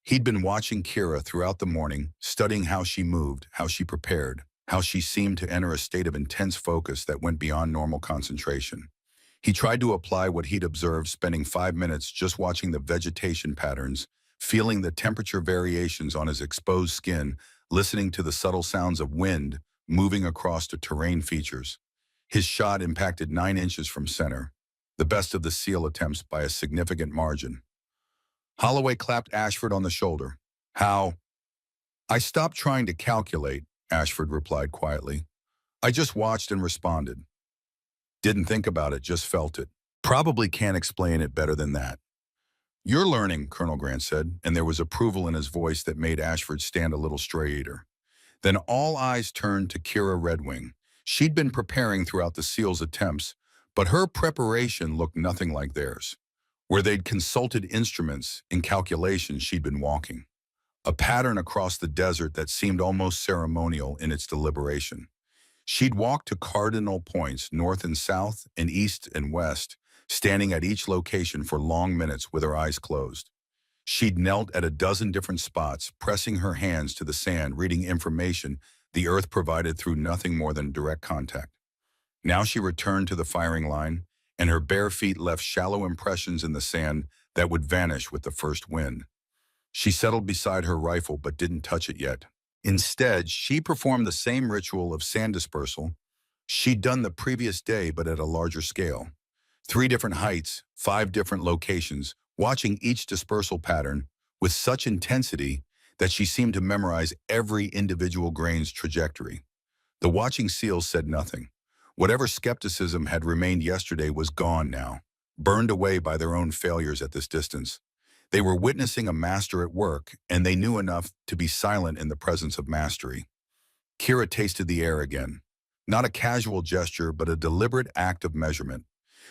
He'd been watching Kira throughout the morning, studying how she moved, how she prepared, how she seemed to enter a state of intense focus that went beyond normal concentration. He tried to apply what he'd observed, spending 5 minutes just watching the vegetation patterns, feeling the temperature variations on his exposed skin, listening to the subtle sounds of wind moving across the terrain features. His shot impacted 9 inches from center, the best of the SEAL attempts by a significant margin. Holloway clapped Ashford on the shoulder. "How?" "I stopped trying to calculate," Ashford replied quietly. "I just watched and responded. Didn't think about it, just felt it. Probably can't explain it better than that." "You're learning," Colonel Grant said, and there was approval in his voice that made Ashford stand a little straighter. Then all eyes turned to Kira Redwing. She'd been preparing throughout the SEALs' attempts, but her preparation looked nothing like theirs. Where they'd consulted instruments and calculations, she'd been walking. A pattern across the desert that seemed almost ceremonial in its deliberation. She'd walked to cardinal points, north and south and east and west, standing at each location for long minutes with her eyes closed. She'd knelt at a dozen different spots, pressing her hands to the sand, reading information the earth provided through nothing more than direct contact. Now she returned to the firing line, and her bare feet left shallow impressions in the sand that would vanish with the first wind. She settled beside her rifle but didn't touch it yet. Instead, she performed the same ritual of sand dispersal she'd done the previous day but at a larger scale. 3 different heights, 5 different locations, watching each dispersal pattern with such intensity that she seemed to memorize every individual grain's trajectory. The watching SEALs said nothing. Whatever skepticism had remained yesterday was gone now, burned away by their own failures at this distance. They were witnessing a master at work, and they knew enough to be silent in the presence of mastery. Kira tasted the air again. Not a casual gesture, but a deliberate act of measurement.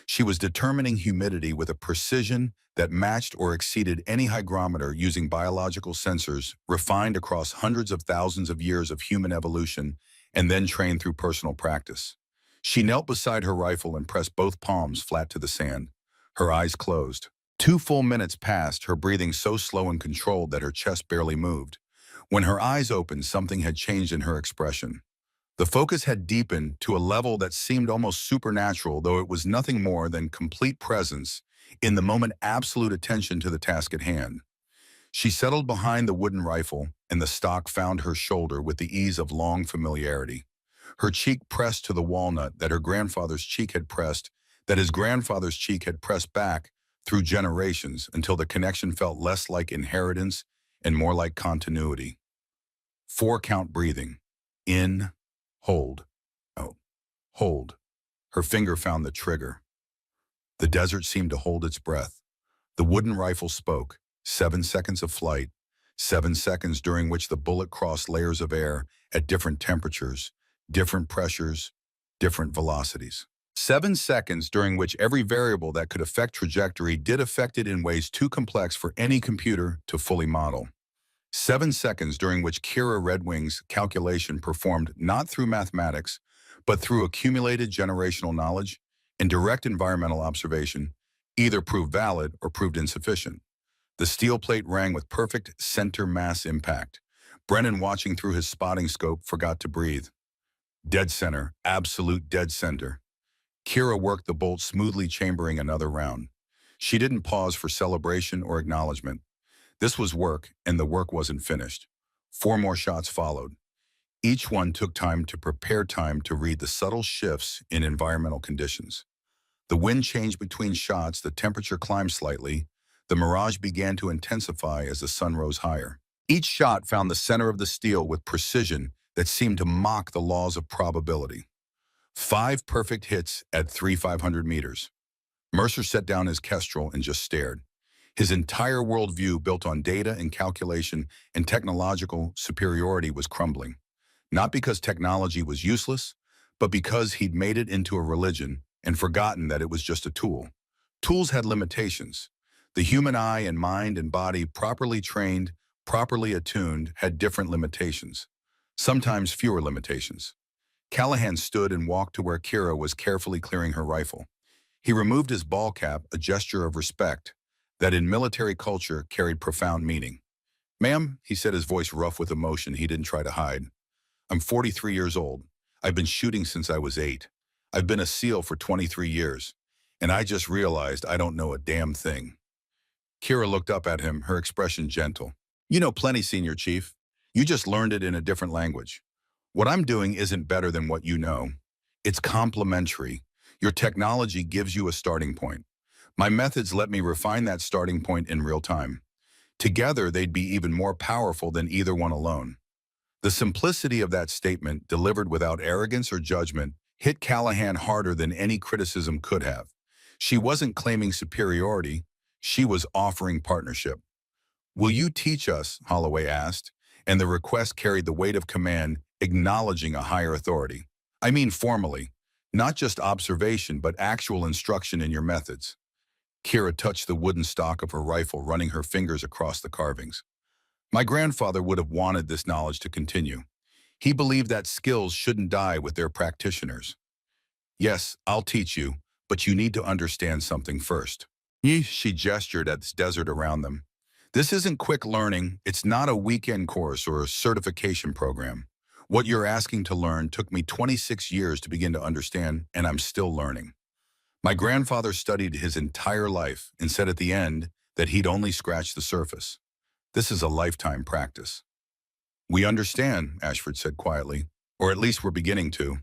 She was determining humidity with a precision that matched or exceeded any hygrometer, using biological sensors refined across hundreds of thousands of years of human evolution and then trained through personal practice. She knelt beside her rifle and pressed both palms flat to the sand, her eyes closed. 2 full minutes passed, her breathing so slow and controlled that her chest barely moved. When her eyes opened, something had changed in her expression. The focus had deepened to a level that seemed almost supernatural, though it was nothing more than complete presence, in the moment absolute attention to the task at hand. She settled behind the wooden rifle, and the stock found her shoulder with the ease of long familiarity. Her cheek pressed to the walnut that her grandfather's cheek had pressed, that his grandfather's cheek had pressed back through generations until the connection felt less like inheritance and more like continuity. 4-count breathing. In, hold, out, hold. Her finger found the trigger. The desert seemed to hold its breath. The wooden rifle spoke. 7 seconds of flight. 7 seconds during which the bullet crossed layers of air at different temperatures, different pressures, different velocities. 7 seconds during which every variable that could affect trajectory did affect it in ways too complex for any computer to fully model. 7 seconds during which Kira Redwing's calculation performed not through mathematics, but through accumulated generational knowledge and direct environmental observation, either proved valid or proved insufficient. The steel plate rang with perfect center mass impact. Brennan, watching through his spotting scope, forgot to breathe. Dead center, absolute dead center. Kira worked the bolt smoothly, chambering another round. She didn't pause for celebration or acknowledgement. This was work, and the work wasn't finished. 4 more shots followed. Each one took time to read the subtle shifts in environmental conditions. The wind changed between shots, the temperature climbed slightly, the mirage began to intensify as the sun rose higher. Each shot found the center of the steel with precision that seemed to mock the laws of probability. 5 perfect hits at 3,500 meters. Mercer set down his kestrel and just stared. His entire worldview, built on data and calculation and technological superiority, was crumbling. Not because technology was useless, but because he'd made it into a religion and forgotten that it was just a tool. Tools had limitations. The human eye and mind and body, properly trained, properly attuned, had different limitations. Sometimes fewer limitations. Callahan stood and walked to where Kira was carefully clearing her rifle. He removed his ball cap, a gesture of respect that in military culture carried profound meaning. "Ma'am," he said, his voice rough with emotion he didn't try to hide. "I'm 43 years old. I've been shooting since I was 8. I've been a SEAL for 23 years. And I just realized I don't know a damn thing." Kira looked up at him, her expression gentle. "You know plenty, Senior Chief. You just learned it in a different language. What I'm doing isn't better than what you know. It's complementary. Your technology gives you a starting point. My methods let me refine that starting point in real time. Together, they'd be even more powerful than either one alone." The simplicity of that statement, delivered without arrogance or judgment, hit Callahan harder than any criticism could have. She wasn't claiming superiority. She was offering partnership. "Will you teach us?" Holloway asked, and the request carried the weight of command, acknowledging a higher authority. "I mean formally, not just observation, but actual instruction in your methods." Kira touched the wooden stock of her rifle, running her fingers across the carvings. "My grandfather would have wanted this knowledge to continue. He believed that skills shouldn't die with their practitioners. Yes, I'll teach you, but you need to understand something first." She gestured at the desert around them. "This isn't quick learning. It's not a weekend course or a certification program. What you're asking to learn took me 26 years to begin to understand, and I'm still learning. My grandfather studied his entire life and said at the end that he'd only scratched the surface. This is a lifetime practice." "We understand," Ashford said quietly, "or at least we're beginning to."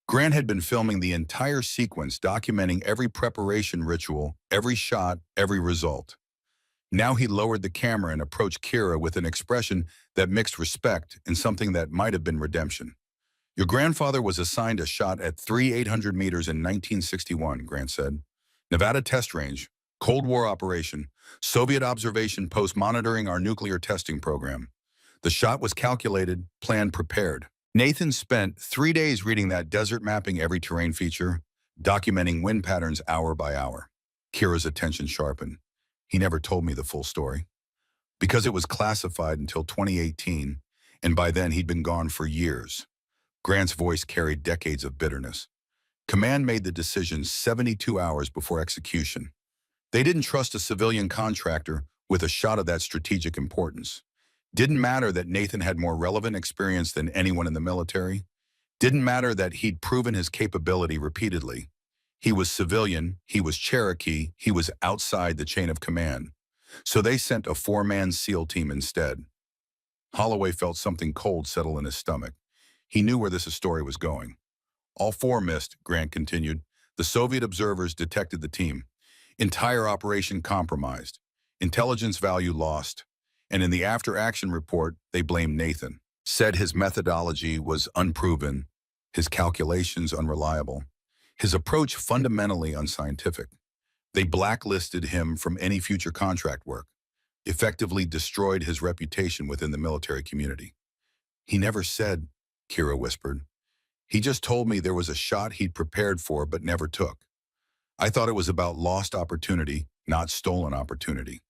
Grant had been filming the entire sequence, documenting every preparation ritual, every shot, every result. Now he lowered the camera and approached Kira with an expression that mixed respect and something that might have been redemption. "Your grandfather was assigned a shot at 3,800 meters in 1961, Grant said. "Nevada test range, Cold War operation, Soviet observation post monitoring our nuclear testing program. The shot was calculated, planned, prepared." Nathan spent 3 days reading that desert, mapping every terrain feature, documenting wind patterns hour by hour. Kira's attention sharpened. "He never told me the full story." "Because it was classified until 2018, and by then he'd been gone for years." Grant's voice carried decades of bitterness. "Command made the decision 72 hours before execution. They didn't trust a civilian contractor with a shot of that strategic importance. Didn't matter that Nathan had more relevant experience than anyone in the military. Didn't matter that he'd proven his capability repeatedly. He was civilian, he was Cherokee, he was outside the chain of command. So they sent a 4-man SEAL team instead." Holloway felt something cold settle in his stomach. He knew where this story was going. All four missed, Grant continued. The Soviet observers detected the team. Entire operation compromised. Intelligence value lost. And in the after-action report, they blamed Nathan. Said his methodology was unproven, his calculations unreliable, his approach fundamentally unscientific. They blacklisted him from any future contract work, effectively destroyed his reputation within the military community. He never said, Kira whispered. He just told me there was a shot he'd prepared for but never took. I thought it was about lost opportunity, not stolen opportunity.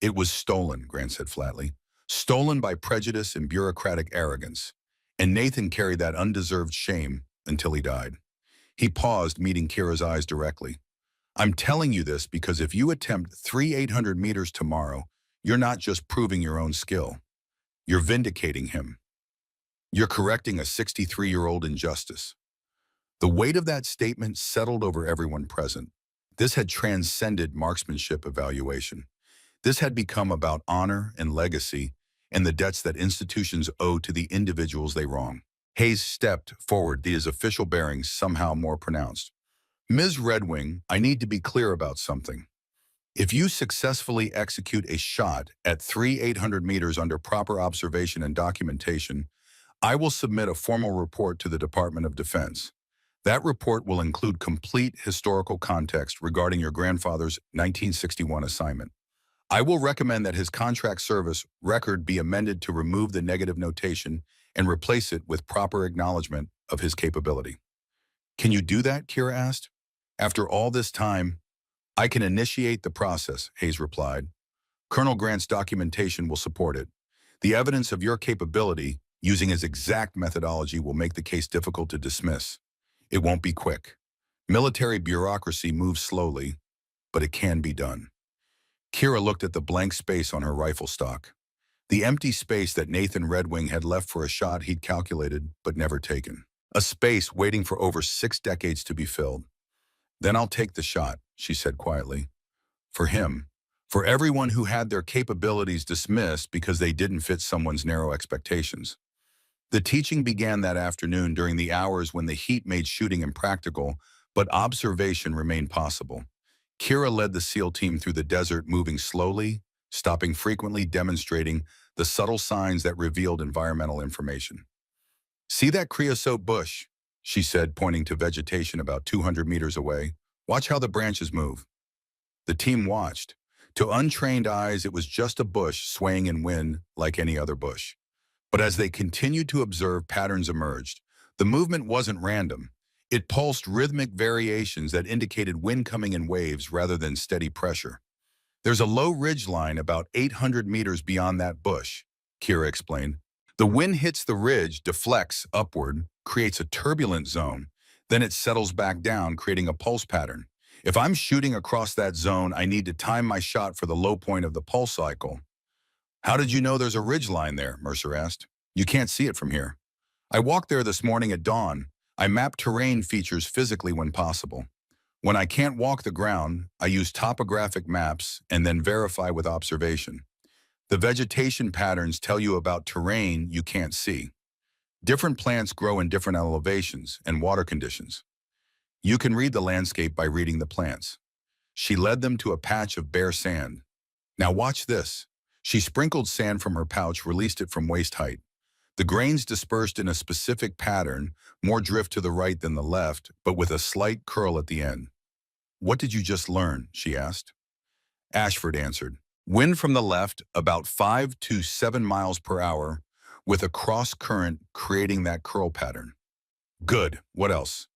It was stolen, Grant said flatly. Stolen by prejudice and bureaucratic arrogance. And Nathan carried that undeserved shame until he died. He paused, meeting Kira's eyes directly. I'm telling you this because if you attempt 800 meters tomorrow, you're not just proving your own skill. You're vindicating him. You're correcting a 63-year-old injustice. The weight of that statement settled over everyone present. This had transcended marksmanship evaluation. This had become about honor and legacy and the debts that institutions owe to the individuals they wrong. Hayes stepped forward, his official bearings somehow more pronounced. Ms. Redwing, I need to be clear about something. If you successfully execute a shot at 800 meters under proper observation and documentation, I will submit a formal report to the Department of Defense. That report will include complete historical context regarding your grandfather's 1961 assignment. I will recommend that his contract service record be amended to remove the negative notation and replace it with proper acknowledgement of his capability. Can you do that? Kira asked. After all this time, I can initiate the process, Hayes replied. Colonel Grant's documentation will support it. The evidence of your capability, using his exact methodology, will make the case difficult to dismiss. It won't be quick. Military bureaucracy moves slowly, but it can be done. Kira looked at the blank space on her rifle stock, the empty space that Nathan Redwing had left for a shot he'd calculated but never taken. A space waiting for over 6 decades to be filled. Then I'll take the shot, she said quietly. For him, for everyone who had their capabilities dismissed because they didn't fit someone's narrow expectations. The teaching began that afternoon during the hours when the heat made shooting impractical, but observation remained possible. Kira led the SEAL team through the desert, moving slowly, stopping frequently, demonstrating the subtle signs that revealed environmental information. See that creosote bush, she said, pointing to vegetation about 200 meters away. Watch how the branches move. The team watched. To untrained eyes, it was just a bush swaying in wind like any other bush. But as they continued to observe, patterns emerged. The movement wasn't random. It pulsed rhythmic variations that indicated wind coming in waves rather than steady pressure. There's a low ridge line about 800 meters beyond that bush, Kira explained. The wind hits the ridge, deflects upward, creates a turbulent zone. Then it settles back down, creating a pulse pattern. If I'm shooting across that zone, I need to time my shot for the low point of the pulse cycle. How did you know there's a ridge line there? Mercer asked. You can't see it from here. I walked there this morning at dawn. I map terrain features physically when possible. When I can't walk the ground, I use topographic maps and then verify with observation. The vegetation patterns tell you about terrain you can't see. Different plants grow in different elevations and water conditions. You can read the landscape by reading the plants. She led them to a patch of bare sand. Now watch this. She sprinkled sand from her pouch, released it from waist height. The grains dispersed in a specific pattern, more drift to the right than the left, but with a slight curl at the end. What did you just learn? She asked. Ashford answered. Wind from the left, about 5 to 7 miles per hour, with a cross current creating that curl pattern. Good. What else?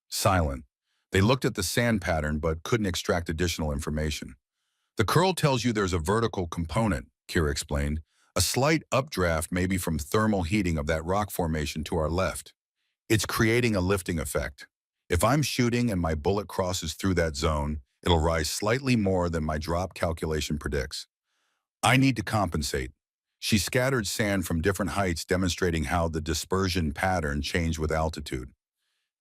Silent. They looked at the sand pattern but couldn't extract additional information. The curl tells you there's a vertical component, Kira explained. A slight updraft maybe from thermal heating of that rock formation to our left. It's creating a lifting effect. If I'm shooting and my bullet crosses through that zone, it'll rise slightly more than my drop calculation predicts. I need to compensate. She scattered sand from different heights, demonstrating how the dispersion pattern changed with altitude.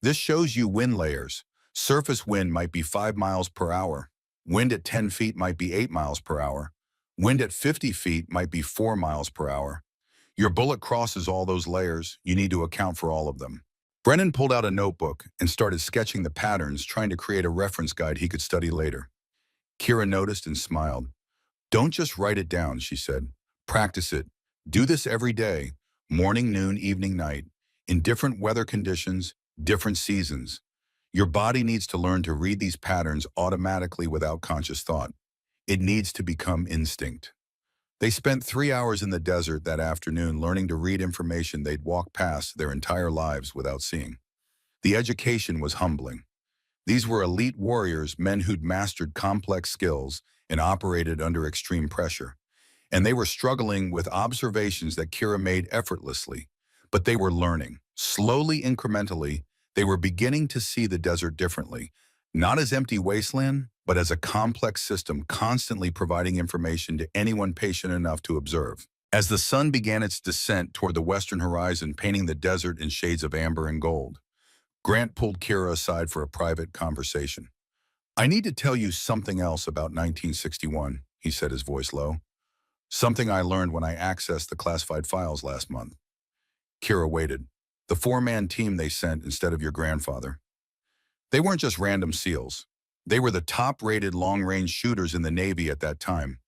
This shows you wind layers. Surface wind might be 5 miles per hour. Wind at 10 feet might be 8 miles per hour. Wind at 50 feet might be 4 miles per hour. Your bullet crosses all those layers. You need to account for all of them. Brennan pulled out a notebook and started sketching the patterns, trying to create a reference guide he could study later. Kira noticed and smiled. Don't just write it down, she said. Practice it. Do this every day, morning, noon, evening, night, in different weather conditions, different seasons. Your body needs to learn to read these patterns automatically without conscious thought. It needs to become instinct. They spent 3 hours in the desert that afternoon learning to read information they'd walked past their entire lives without seeing. The education was humbling. These were elite warriors, men who'd mastered complex skills and operated under extreme pressure. And they were struggling with observations that Kira made effortlessly. But they were learning. Slowly, incrementally, they were beginning to see the desert differently. Not as empty wasteland, but as a complex system constantly providing information to anyone patient enough to observe. As the sun began its descent toward the western horizon, painting the desert in shades of amber and gold, Grant pulled Kira aside for a private conversation. I need to tell you something else about 1961, he said, his voice low. Something I learned when I accessed the classified files last month. Kira waited. The 4-man team they sent instead of your grandfather. They weren't just random SEALs. They were the top-rated long-range shooters in the Navy at that time.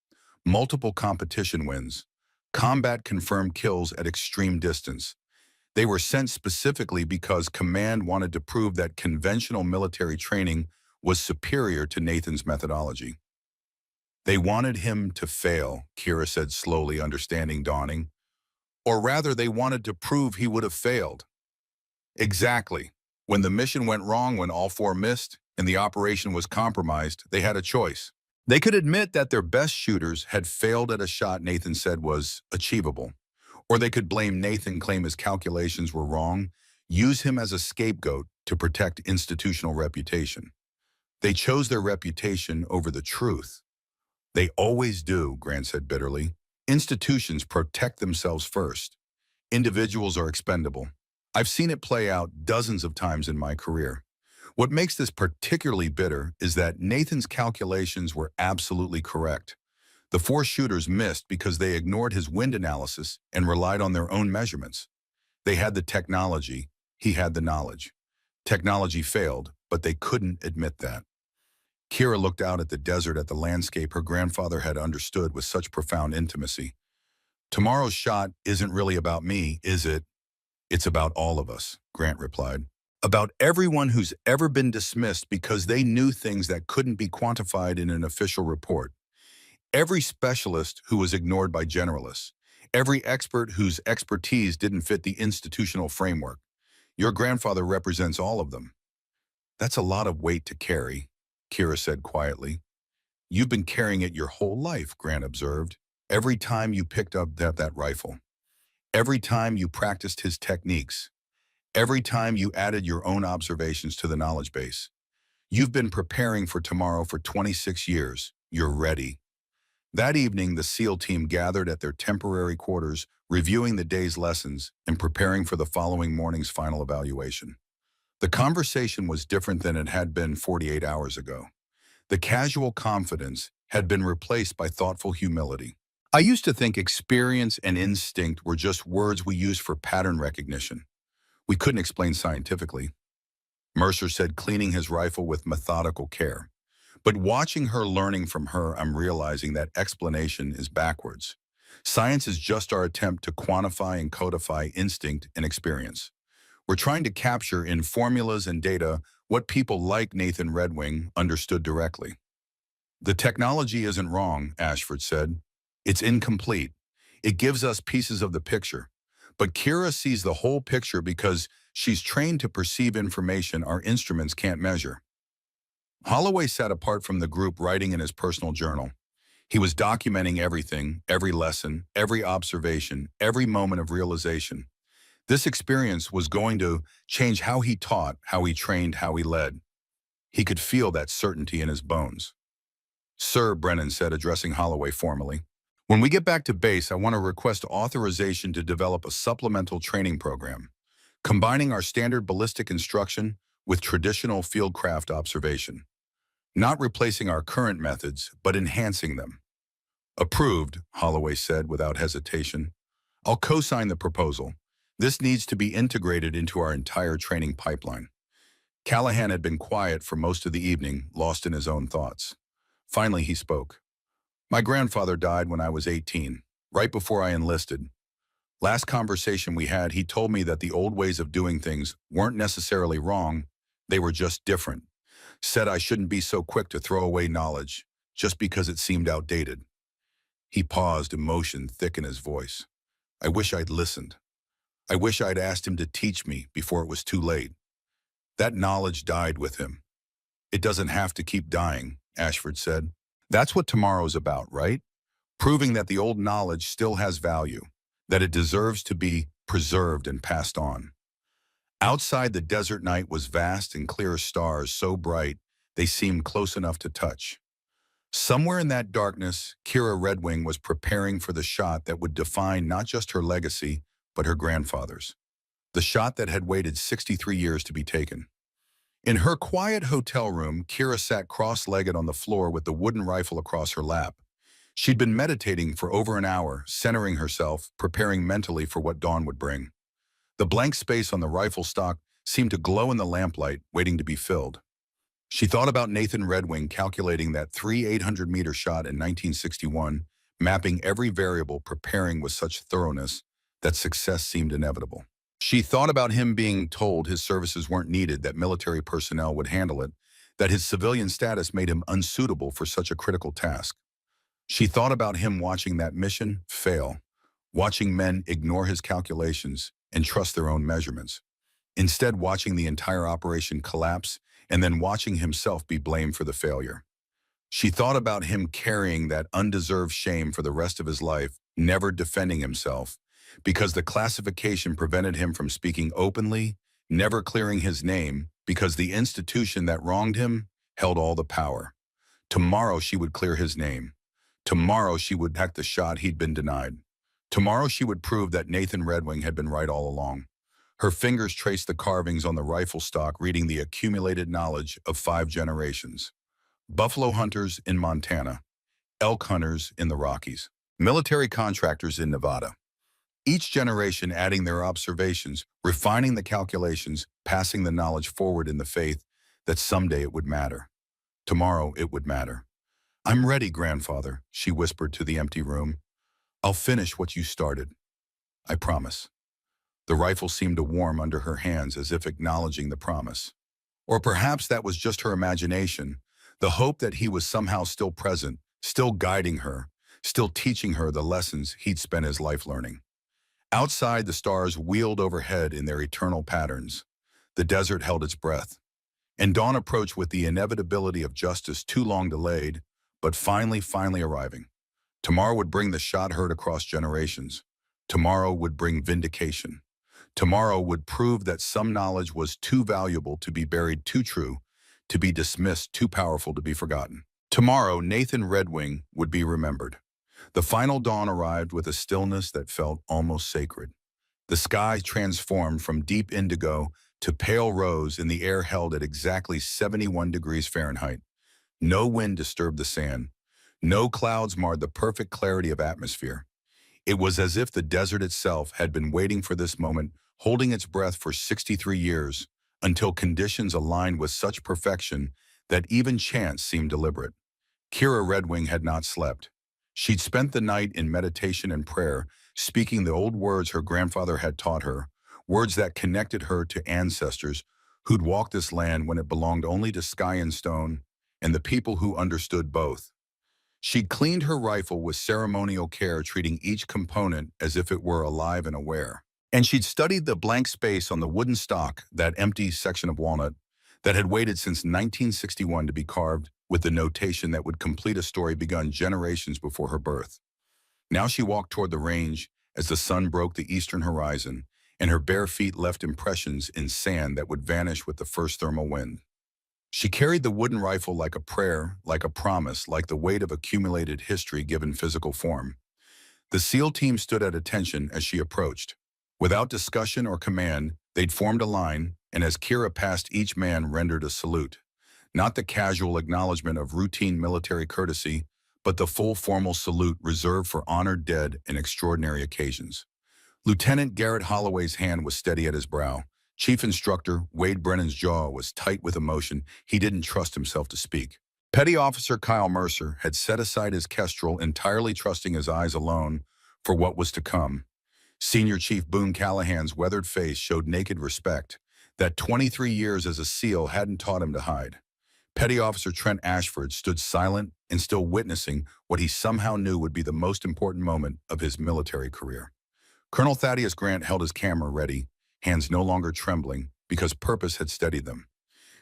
Multiple competition wins. Combat-confirmed kills at extreme distance. They were sent specifically because command wanted to prove that conventional military training was superior to Nathan's methodology. They wanted him to fail, Kira said slowly, understanding dawning. Or rather, they wanted to prove he would have failed. Exactly. When the mission went wrong, when all 4 missed, and the operation was compromised, they had a choice. They could admit that their best shooters had failed at a shot Nathan said was achievable. Or they could blame Nathan, claim his calculations were wrong, use him as a scapegoat to protect institutional reputation. They chose their reputation over the truth. They always do, Grant said bitterly. Institutions protect themselves first. Individuals are expendable. I've seen it play out dozens of times in my career. What makes this particularly bitter is that Nathan's calculations were absolutely correct. The 4 shooters missed because they ignored his wind analysis and relied on their own measurements. They had the technology, he had the knowledge. Technology failed, but they couldn't admit that. Kira looked out at the desert, at the landscape her grandfather had understood with such profound intimacy. Tomorrow's shot isn't really about me, is it? It's about all of us, Grant replied. About everyone who's ever been dismissed because they knew things that couldn't be quantified in an official report. Every specialist who was ignored by generalists. Every expert whose expertise didn't fit the institutional framework. Your grandfather represents all of them. That's a lot of weight to carry, Kira said quietly. You've been carrying it your whole life, Grant observed. Every time you picked up that rifle. Every time you practiced his techniques. Every time you added your own observations to the knowledge base. You've been preparing for tomorrow for 26 years. You're ready. That evening, the SEAL team gathered at their temporary quarters, reviewing the day's lessons and preparing for the following morning's final evaluation. The conversation was different than it had been 48 hours ago. The casual confidence had been replaced by thoughtful humility. I used to think experience and instinct were just words we used for pattern recognition. We couldn't explain scientifically, Mercer said, cleaning his rifle with methodical care. But watching her, learning from her, I'm realizing that explanation is backwards. Science is just our attempt to quantify and codify instinct and experience. We're trying to capture in formulas and data what people like Nathan Redwing understood directly. The technology isn't wrong, Ashford said. It's incomplete. It gives us pieces of the picture. But Kira sees the whole picture because she's trained to perceive information our instruments can't measure. Holloway sat apart from the group, writing in his personal journal. He was documenting everything, every lesson, every observation, every moment of realization. This experience was going to change how he taught, how he trained, how he led. He could feel that certainty in his bones. Sir, Brennan said, addressing Holloway formally. When we get back to base, I want to request authorization to develop a supplemental training program, combining our standard ballistic instruction with traditional fieldcraft observation. Not replacing our current methods, but enhancing them. Approved, Holloway said without hesitation. I'll co-sign the proposal. This needs to be integrated into our entire training pipeline. Callahan had been quiet for most of the evening, lost in his own thoughts. Finally, he spoke. My grandfather died when I was 18, right before I enlisted. Last conversation we had, he told me that the old ways of doing things weren't necessarily wrong, they were just different. Said I shouldn't be so quick to throw away knowledge, just because it seemed outdated. He paused, emotion thick in his voice. I wish I'd listened. I wish I'd asked him to teach me before it was too late. That knowledge died with him. It doesn't have to keep dying, Ashford said. That's what tomorrow's about, right? Proving that the old knowledge still has value, that it deserves to be preserved and passed on. Outside, the desert night was vast and clear, stars so bright they seemed close enough to touch. Somewhere in that darkness, Kira Redwing was preparing for the shot that would define not just her legacy, but her grandfather's. The shot that had waited 63 years to be taken. In her quiet hotel room, Kira sat cross-legged on the floor with the wooden rifle across her lap. She'd been meditating for over an hour, centering herself, preparing mentally for what dawn would bring. The blank space on the rifle stock seemed to glow in the lamplight, waiting to be filled. She thought about Nathan Redwing calculating that 800-meter shot in 1961, mapping every variable, preparing with such thoroughness that success seemed inevitable. She thought about him being told his services weren't needed, that military personnel would handle it, that his civilian status made him unsuitable for such a critical task. She thought about him watching that mission fail, watching men ignore his calculations and trust their own measurements, instead watching the entire operation collapse and then watching himself be blamed for the failure. She thought about him carrying that undeserved shame for the rest of his life, never defending himself, because the classification prevented him from speaking openly, never clearing his name, because the institution that wronged him held all the power. Tomorrow she would clear his name. Tomorrow she would hack the shot he'd been denied. Tomorrow she would prove that Nathan Redwing had been right all along. Her fingers traced the carvings on the rifle stock, reading the accumulated knowledge of 5 generations. Buffalo hunters in Montana, elk hunters in the Rockies, military contractors in Nevada. Each generation adding their observations, refining the calculations, passing the knowledge forward in the faith that someday it would matter. Tomorrow it would matter. I'm ready, grandfather, she whispered to the empty room. I'll finish what you started. I promise. The rifle seemed to warm under her hands as if acknowledging the promise. Or perhaps that was just her imagination, the hope that he was somehow still present, still guiding her, still teaching her the lessons he'd spent his life learning. Outside, the stars wheeled overhead in their eternal patterns. The desert held its breath. And dawn approached with the inevitability of justice too long delayed, but finally arriving. Tomorrow would bring the shot heard across generations. Tomorrow would bring vindication. Tomorrow would prove that some knowledge was too valuable to be buried, too true, to be dismissed, too powerful to be forgotten. Tomorrow, Nathan Redwing would be remembered. The final dawn arrived with a stillness that felt almost sacred. The sky transformed from deep indigo to pale rose, and the air held at exactly 71 degrees Fahrenheit. No wind disturbed the sand. No clouds marred the perfect clarity of atmosphere. It was as if the desert itself had been waiting for this moment, holding its breath for 63 years, until conditions aligned with such perfection that even chance seemed deliberate. Kira Redwing had not slept. She'd spent the night in meditation and prayer, speaking the old words her grandfather had taught her, words that connected her to ancestors who'd walked this land when it belonged only to sky and stone, and the people who understood both. She'd cleaned her rifle with ceremonial care, treating each component as if it were alive and aware. And she'd studied the blank space on the wooden stock, that empty section of walnut, that had waited since 1961 to be carved with the notation that would complete a story begun generations before her birth. Now she walked toward the range as the sun broke the eastern horizon, and her bare feet left impressions in sand that would vanish with the first thermal wind. She carried the wooden rifle like a prayer, like a promise, like the weight of accumulated history given physical form. The SEAL team stood at attention as she approached. Without discussion or command, they'd formed a line, and as Kira passed, each man rendered a salute. Not the casual acknowledgement of routine military courtesy, but the full formal salute reserved for honored dead and extraordinary occasions. Lieutenant Garrett Holloway's hand was steady at his brow. Chief Instructor Wade Brennan's jaw was tight with emotion. He didn't trust himself to speak. Petty Officer Kyle Mercer had set aside his kestrel, entirely trusting his eyes alone for what was to come. Senior Chief Boone Callahan's weathered face showed naked respect that 23 years as a SEAL hadn't taught him to hide. Petty Officer Trent Ashford stood silent and still witnessing what he somehow knew would be the most important moment of his military career. Colonel Thaddeus Grant held his camera ready, hands no longer trembling because purpose had steadied them.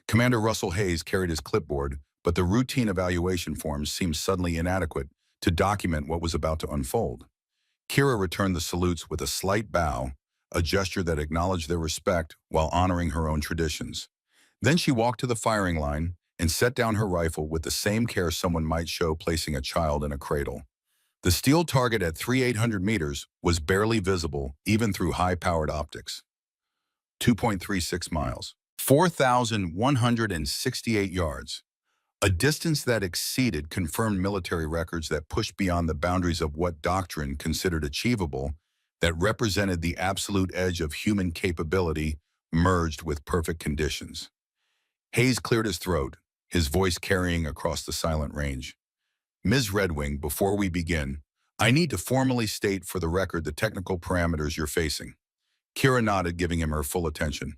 Commander Russell Hayes carried his clipboard, but the routine evaluation forms seemed suddenly inadequate to document what was about to unfold. Kira returned the salutes with a slight bow, a gesture that acknowledged their respect while honoring her own traditions. Then she walked to the firing line and set down her rifle with the same care someone might show placing a child in a cradle. The steel target at 3,800 meters was barely visible even through high-powered optics. 2.36 miles, 4,168 yards. A distance that exceeded confirmed military records, that pushed beyond the boundaries of what doctrine considered achievable, that represented the absolute edge of human capability merged with perfect conditions. Hayes cleared his throat, his voice carrying across the silent range. Ms. Redwing, before we begin, I need to formally state for the record the technical parameters you're facing. Kira nodded, giving him her full attention.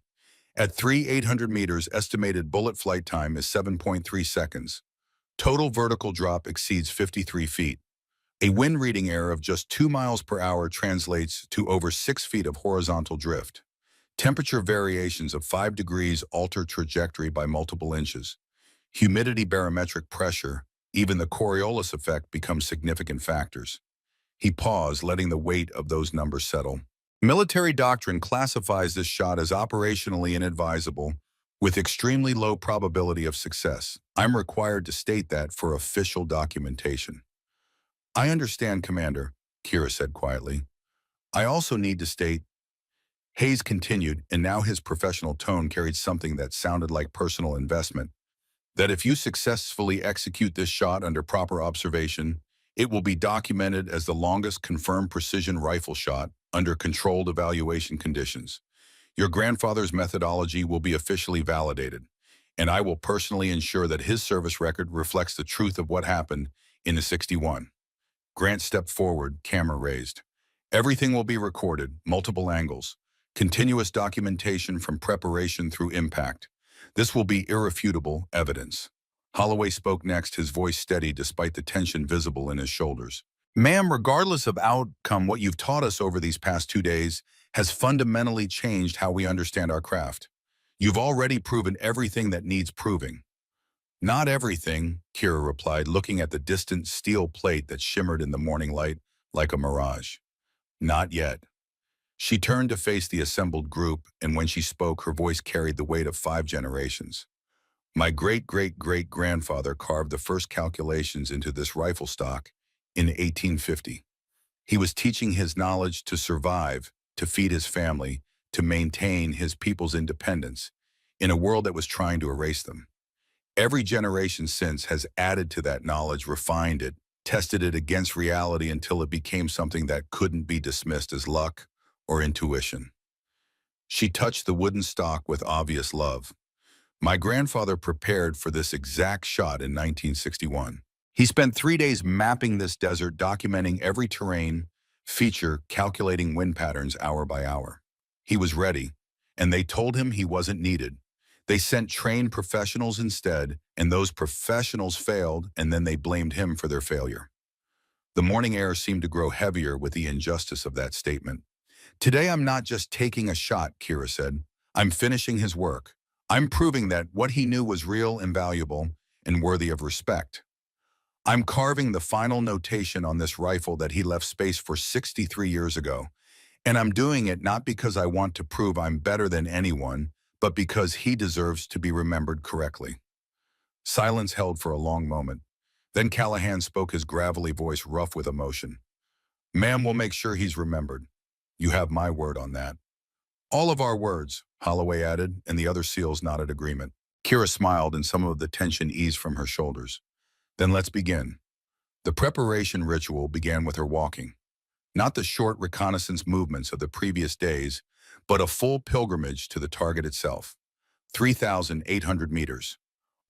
At 3,800 meters, estimated bullet flight time is 7.3 seconds. Total vertical drop exceeds 53 feet. A wind reading error of just 2 miles per hour translates to over 6 feet of horizontal drift. Temperature variations of 5 degrees alter trajectory by multiple inches. Humidity, barometric pressure, even the Coriolis effect become significant factors. He paused, letting the weight of those numbers settle. Military doctrine classifies this shot as operationally inadvisable, with extremely low probability of success. I'm required to state that for official documentation. I understand, Commander, Kira said quietly. I also need to state, Hayes continued, and now his professional tone carried something that sounded like personal investment, that if you successfully execute this shot under proper observation, it will be documented as the longest confirmed precision rifle shot under controlled evaluation conditions. Your grandfather's methodology will be officially validated, and I will personally ensure that his service record reflects the truth of what happened in the 61. Grant stepped forward, camera raised. Everything will be recorded, multiple angles, continuous documentation from preparation through impact. This will be irrefutable evidence. Holloway spoke next, his voice steady despite the tension visible in his shoulders. Ma'am, regardless of outcome, what you've taught us over these past 2 days has fundamentally changed how we understand our craft. You've already proven everything that needs proving. Not everything, Kira replied, looking at the distant steel plate that shimmered in the morning light like a mirage. Not yet. She turned to face the assembled group, and when she spoke, her voice carried the weight of 5 generations. My great-great-great-grandfather carved the first calculations into this rifle stock in 1850. He was teaching his knowledge to survive, to feed his family, to maintain his people's independence in a world that was trying to erase them. Every generation since has added to that knowledge, refined it, tested it against reality until it became something that couldn't be dismissed as luck or intuition. She touched the wooden stock with obvious love. My grandfather prepared for this exact shot in 1961. He spent 3 days mapping this desert, documenting every terrain, feature, calculating wind patterns hour by hour. He was ready, and they told him he wasn't needed. They sent trained professionals instead, and those professionals failed, and then they blamed him for their failure. The morning air seemed to grow heavier with the injustice of that statement. Today I'm not just taking a shot, Kira said. I'm finishing his work. I'm proving that what he knew was real and valuable and worthy of respect. I'm carving the final notation on this rifle that he left space for 63 years ago. And I'm doing it not because I want to prove I'm better than anyone, but because he deserves to be remembered correctly. Silence held for a long moment. Then Callahan spoke, his gravelly voice rough with emotion. Ma'am, we'll make sure he's remembered. You have my word on that. All of our words, Holloway added, and the other SEALs nodded agreement. Kira smiled, and some of the tension eased from her shoulders. Then let's begin. The preparation ritual began with her walking. Not the short reconnaissance movements of the previous days, but a full pilgrimage to the target itself. 3,800 meters.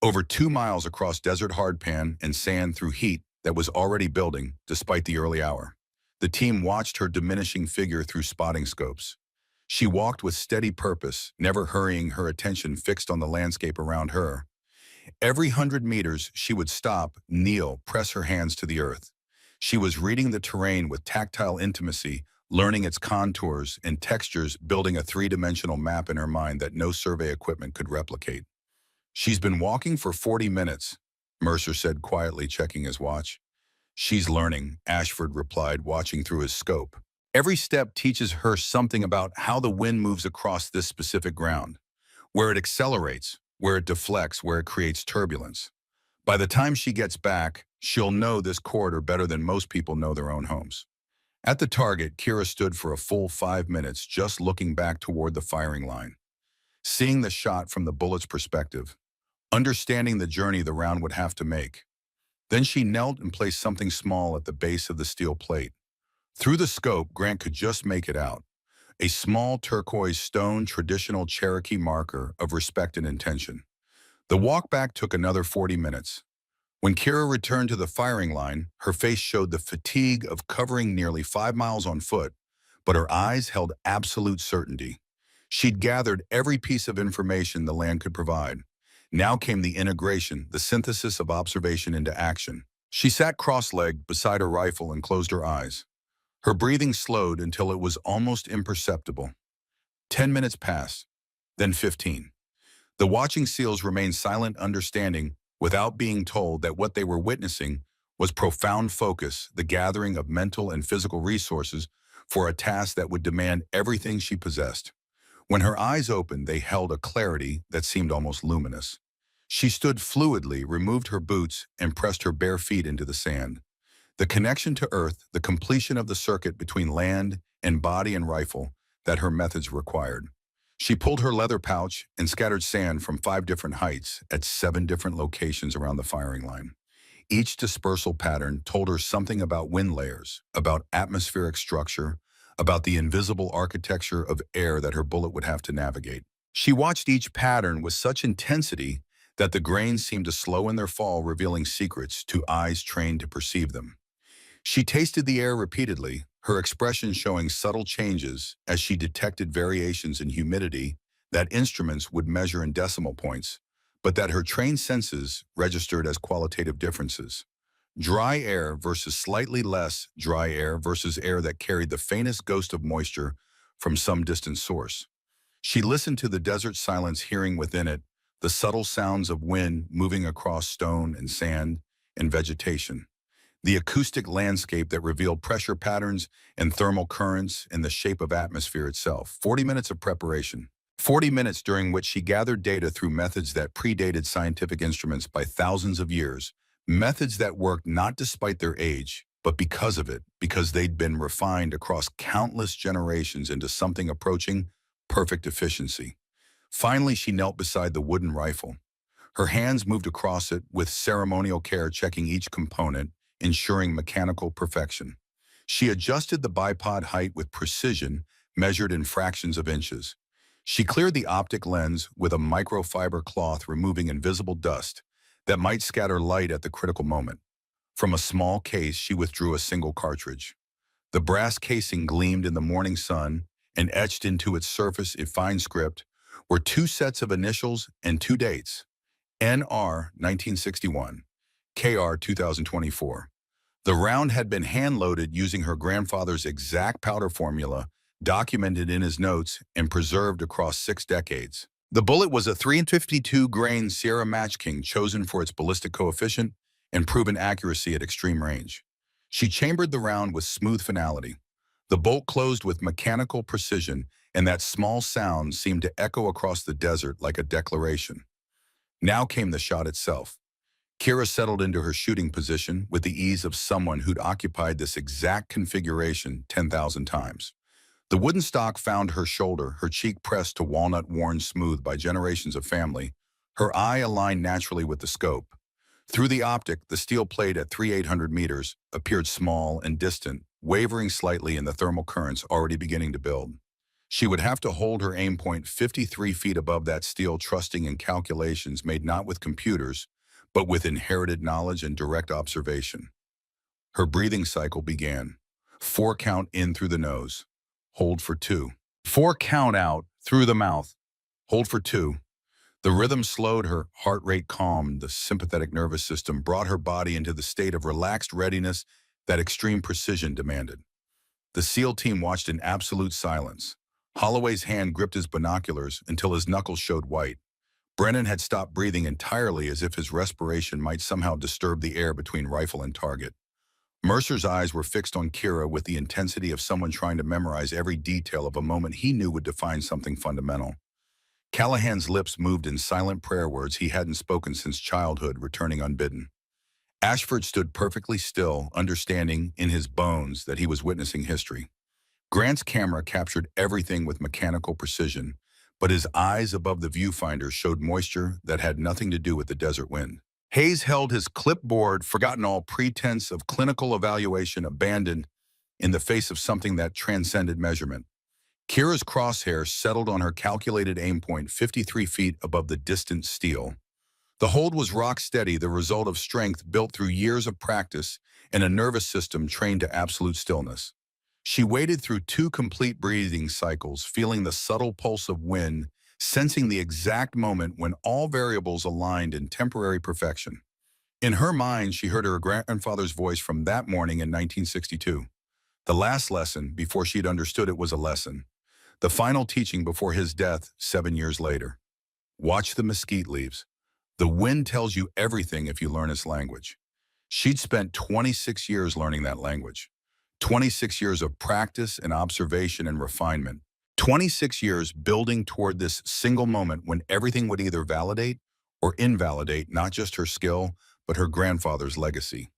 Over 2 miles across desert hardpan and sand through heat that was already building despite the early hour. The team watched her diminishing figure through spotting scopes. She walked with steady purpose, never hurrying, her attention fixed on the landscape around her. Every 100 meters, she would stop, kneel, press her hands to the earth. She was reading the terrain with tactile intimacy, learning its contours and textures, building a three-dimensional map in her mind that no survey equipment could replicate. "She's been walking for 40 minutes, Mercer said quietly, checking his watch. "She's learning," Ashford replied, watching through his scope. "Every step teaches her something about how the wind moves across this specific ground, where it accelerates, where it deflects, where it creates turbulence. By the time she gets back, she'll know this corridor better than most people know their own homes." At the target, Kira stood for a full 5 minutes, just looking back toward the firing line, seeing the shot from the bullet's perspective, understanding the journey the round would have to make. Then she knelt and placed something small at the base of the steel plate. Through the scope, Grant could just make it out. A small turquoise stone, traditional Cherokee marker of respect and intention. The walk back took another 40 minutes. When Kira returned to the firing line, her face showed the fatigue of covering nearly 5 miles on foot, but her eyes held absolute certainty. She'd gathered every piece of information the land could provide. Now came the integration, the synthesis of observation into action. She sat cross-legged beside her rifle and closed her eyes. Her breathing slowed until it was almost imperceptible. 10 minutes passed, then 15. The watching SEALs remained silent, understanding, without being told, that what they were witnessing was profound focus, the gathering of mental and physical resources for a task that would demand everything she possessed. When her eyes opened, they held a clarity that seemed almost luminous. She stood fluidly, removed her boots, and pressed her bare feet into the sand. The connection to earth, the completion of the circuit between land and body and rifle that her methods required. She pulled her leather pouch and scattered sand from 5 different heights at 7 different locations around the firing line. Each dispersal pattern told her something about wind layers, about atmospheric structure, about the invisible architecture of air that her bullet would have to navigate. She watched each pattern with such intensity that the grains seemed to slow in their fall, revealing secrets to eyes trained to perceive them. She tasted the air repeatedly, her expression showing subtle changes as she detected variations in humidity that instruments would measure in decimal points, but that her trained senses registered as qualitative differences. Dry air versus slightly less dry air versus air that carried the faintest ghost of moisture from some distant source. She listened to the desert silence, hearing within it the subtle sounds of wind moving across stone and sand and vegetation, the acoustic landscape that revealed pressure patterns and thermal currents in the shape of atmosphere itself. 40 minutes of preparation. 40 minutes during which she gathered data through methods that predated scientific instruments by thousands of years, methods that worked not despite their age, but because of it, because they'd been refined across countless generations into something approaching perfect efficiency. Finally, she knelt beside the wooden rifle. Her hands moved across it with ceremonial care, checking each component, ensuring mechanical perfection. She adjusted the bipod height with precision, measured in fractions of inches. She cleared the optic lens with a microfiber cloth, removing invisible dust that might scatter light at the critical moment. From a small case, she withdrew a single cartridge. The brass casing gleamed in the morning sun, and etched into its surface in fine script were 2 sets of initials and 2 dates: NR 1961, KR 2024. The round had been hand-loaded using her grandfather's exact powder formula, documented in his notes and preserved across 6 decades. The bullet was a 352 grain Sierra Match King, chosen for its ballistic coefficient and proven accuracy at extreme range. She chambered the round with smooth finality. The bolt closed with mechanical precision, and that small sound seemed to echo across the desert like a declaration. Now came the shot itself. Kira settled into her shooting position with the ease of someone who'd occupied this exact configuration 10,000 times. The wooden stock found her shoulder, her cheek pressed to walnut, worn smooth by generations of family, her eye aligned naturally with the scope. Through the optic, the steel plate at 3,800 meters appeared small and distant, wavering slightly in the thermal currents already beginning to build. She would have to hold her aim point 53 feet above that steel, trusting in calculations made not with computers, but with inherited knowledge and direct observation. Her breathing cycle began. 4 count in through the nose. Hold for 2. 4 count out through the mouth. Hold for 2. The rhythm slowed, her heart rate calmed, the sympathetic nervous system brought her body into the state of relaxed readiness that extreme precision demanded. The SEAL team watched in absolute silence. Holloway's hand gripped his binoculars until his knuckles showed white. Brennan had stopped breathing entirely, as if his respiration might somehow disturb the air between rifle and target. Mercer's eyes were fixed on Kira with the intensity of someone trying to memorize every detail of a moment he knew would define something fundamental. Callahan's lips moved in silent prayer words he hadn't spoken since childhood, returning unbidden. Ashford stood perfectly still, understanding in his bones that he was witnessing history. Grant's camera captured everything with mechanical precision, but his eyes above the viewfinder showed moisture that had nothing to do with the desert wind. Hayes held his clipboard, forgotten all pretense of clinical evaluation, abandoned in the face of something that transcended measurement. Kira's crosshair settled on her calculated aim point 53 feet above the distant steel. The hold was rock steady, the result of strength built through years of practice and a nervous system trained to absolute stillness. She waited through 2 complete breathing cycles, feeling the subtle pulse of wind, sensing the exact moment when all variables aligned in temporary perfection. In her mind, she heard her grandfather's voice from that morning in 1962. The last lesson before she'd understood it was a lesson. The final teaching before his death 7 years later. Watch the mesquite leaves. The wind tells you everything if you learn its language. She'd spent 26 years learning that language. 26 years of practice and observation and refinement. 26 years building toward this single moment when everything would either validate or invalidate not just her skill, but her grandfather's legacy.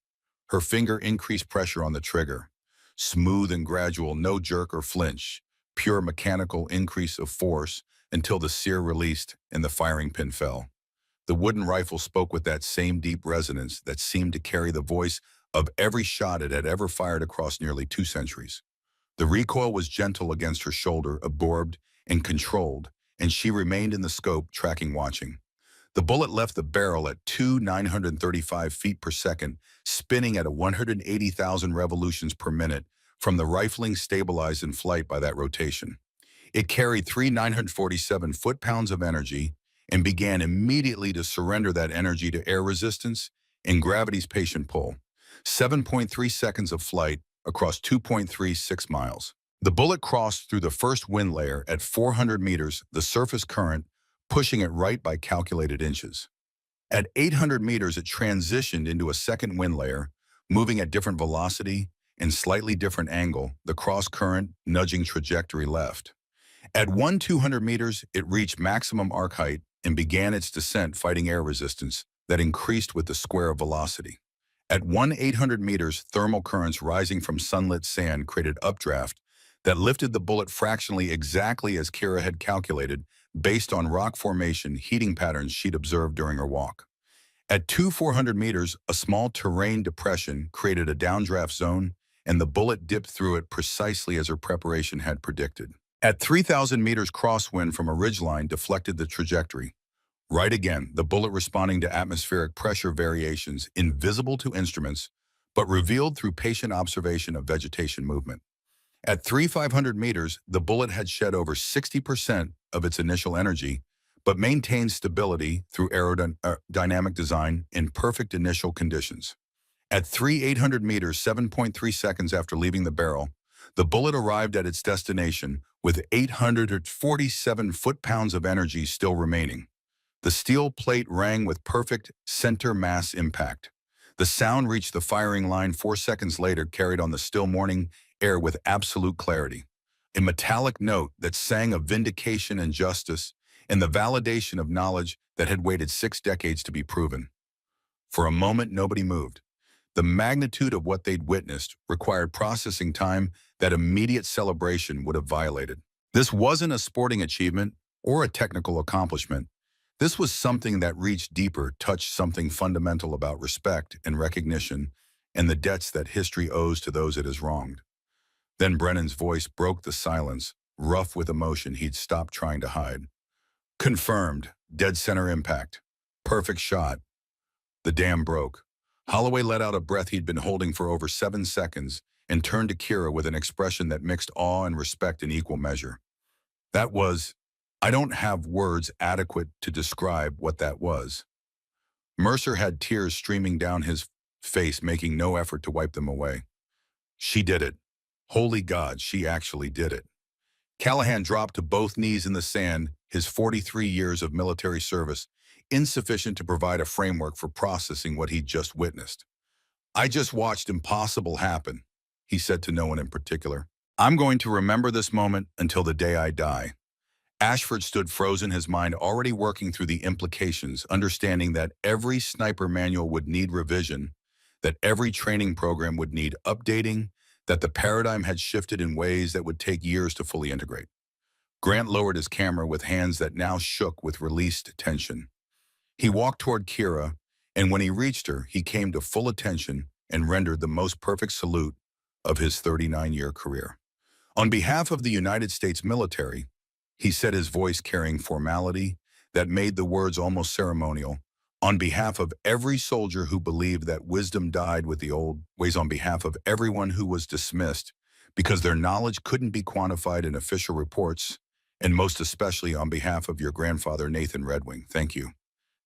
Her finger increased pressure on the trigger. Smooth and gradual, no jerk or flinch. Pure mechanical increase of force until the sear released and the firing pin fell. The wooden rifle spoke with that same deep resonance that seemed to carry the voice of every shot it had ever fired across nearly 2 centuries. The recoil was gentle against her shoulder, absorbed and controlled, and she remained in the scope, tracking, watching. The bullet left the barrel at 935 feet per second, spinning at 180,000 revolutions per minute, from the rifling stabilized in flight by that rotation. It carried 947 foot-pounds of energy and began immediately to surrender that energy to air resistance and gravity's patient pull. 7.3 seconds of flight across 2.36 miles. The bullet crossed through the first wind layer at 400 meters, the surface current pushing it right by calculated inches. At 800 meters, it transitioned into a second wind layer, moving at different velocity and slightly different angle, the cross current nudging trajectory left. At 200 meters, it reached maximum arc height and began its descent, fighting air resistance that increased with the square of velocity. At 800 meters, thermal currents rising from sunlit sand created updraft that lifted the bullet fractionally exactly as Kira had calculated, based on rock formation heating patterns she'd observed during her walk. At 400 meters, a small terrain depression created a downdraft zone, and the bullet dipped through it precisely as her preparation had predicted. At 3,000 meters, crosswind from a ridgeline deflected the trajectory. Right again, the bullet responding to atmospheric pressure variations invisible to instruments, but revealed through patient observation of vegetation movement. At 3,500 meters, the bullet had shed over 60% of its initial energy, but maintained stability through aerodynamic design in perfect initial conditions. At 3,800 meters, 7.3 seconds after leaving the barrel, the bullet arrived at its destination with 847 foot-pounds of energy still remaining. The steel plate rang with perfect center mass impact. The sound reached the firing line 4 seconds later, carried on the still morning air with absolute clarity. A metallic note that sang of vindication and justice and the validation of knowledge that had waited 6 decades to be proven. For a moment, nobody moved. The magnitude of what they'd witnessed required processing time that immediate celebration would have violated. This wasn't a sporting achievement or a technical accomplishment. This was something that reached deeper, touched something fundamental about respect and recognition and the debts that history owes to those it has wronged. Then Brennan's voice broke the silence, rough with emotion he'd stopped trying to hide. Confirmed. Dead center impact. Perfect shot. The dam broke. Holloway let out a breath he'd been holding for over 7 seconds and turned to Kira with an expression that mixed awe and respect in equal measure. That was, I don't have words adequate to describe what that was. Mercer had tears streaming down his face, making no effort to wipe them away. She did it. Holy God, she actually did it. Callahan dropped to both knees in the sand, his 43 years of military service, insufficient to provide a framework for processing what he'd just witnessed. I just watched impossible happen, he said to no one in particular. I'm going to remember this moment until the day I die. Ashford stood frozen, his mind already working through the implications, understanding that every sniper manual would need revision, that every training program would need updating, that the paradigm had shifted in ways that would take years to fully integrate. Grant lowered his camera with hands that now shook with released tension. He walked toward Kira, and when he reached her, he came to full attention and rendered the most perfect salute of his 39-year career. On behalf of the United States military, he said, his voice carrying formality that made the words almost ceremonial, on behalf of every soldier who believed that wisdom died with the old ways, on behalf of everyone who was dismissed because their knowledge couldn't be quantified in official reports, and most especially on behalf of your grandfather, Nathan Redwing, thank you.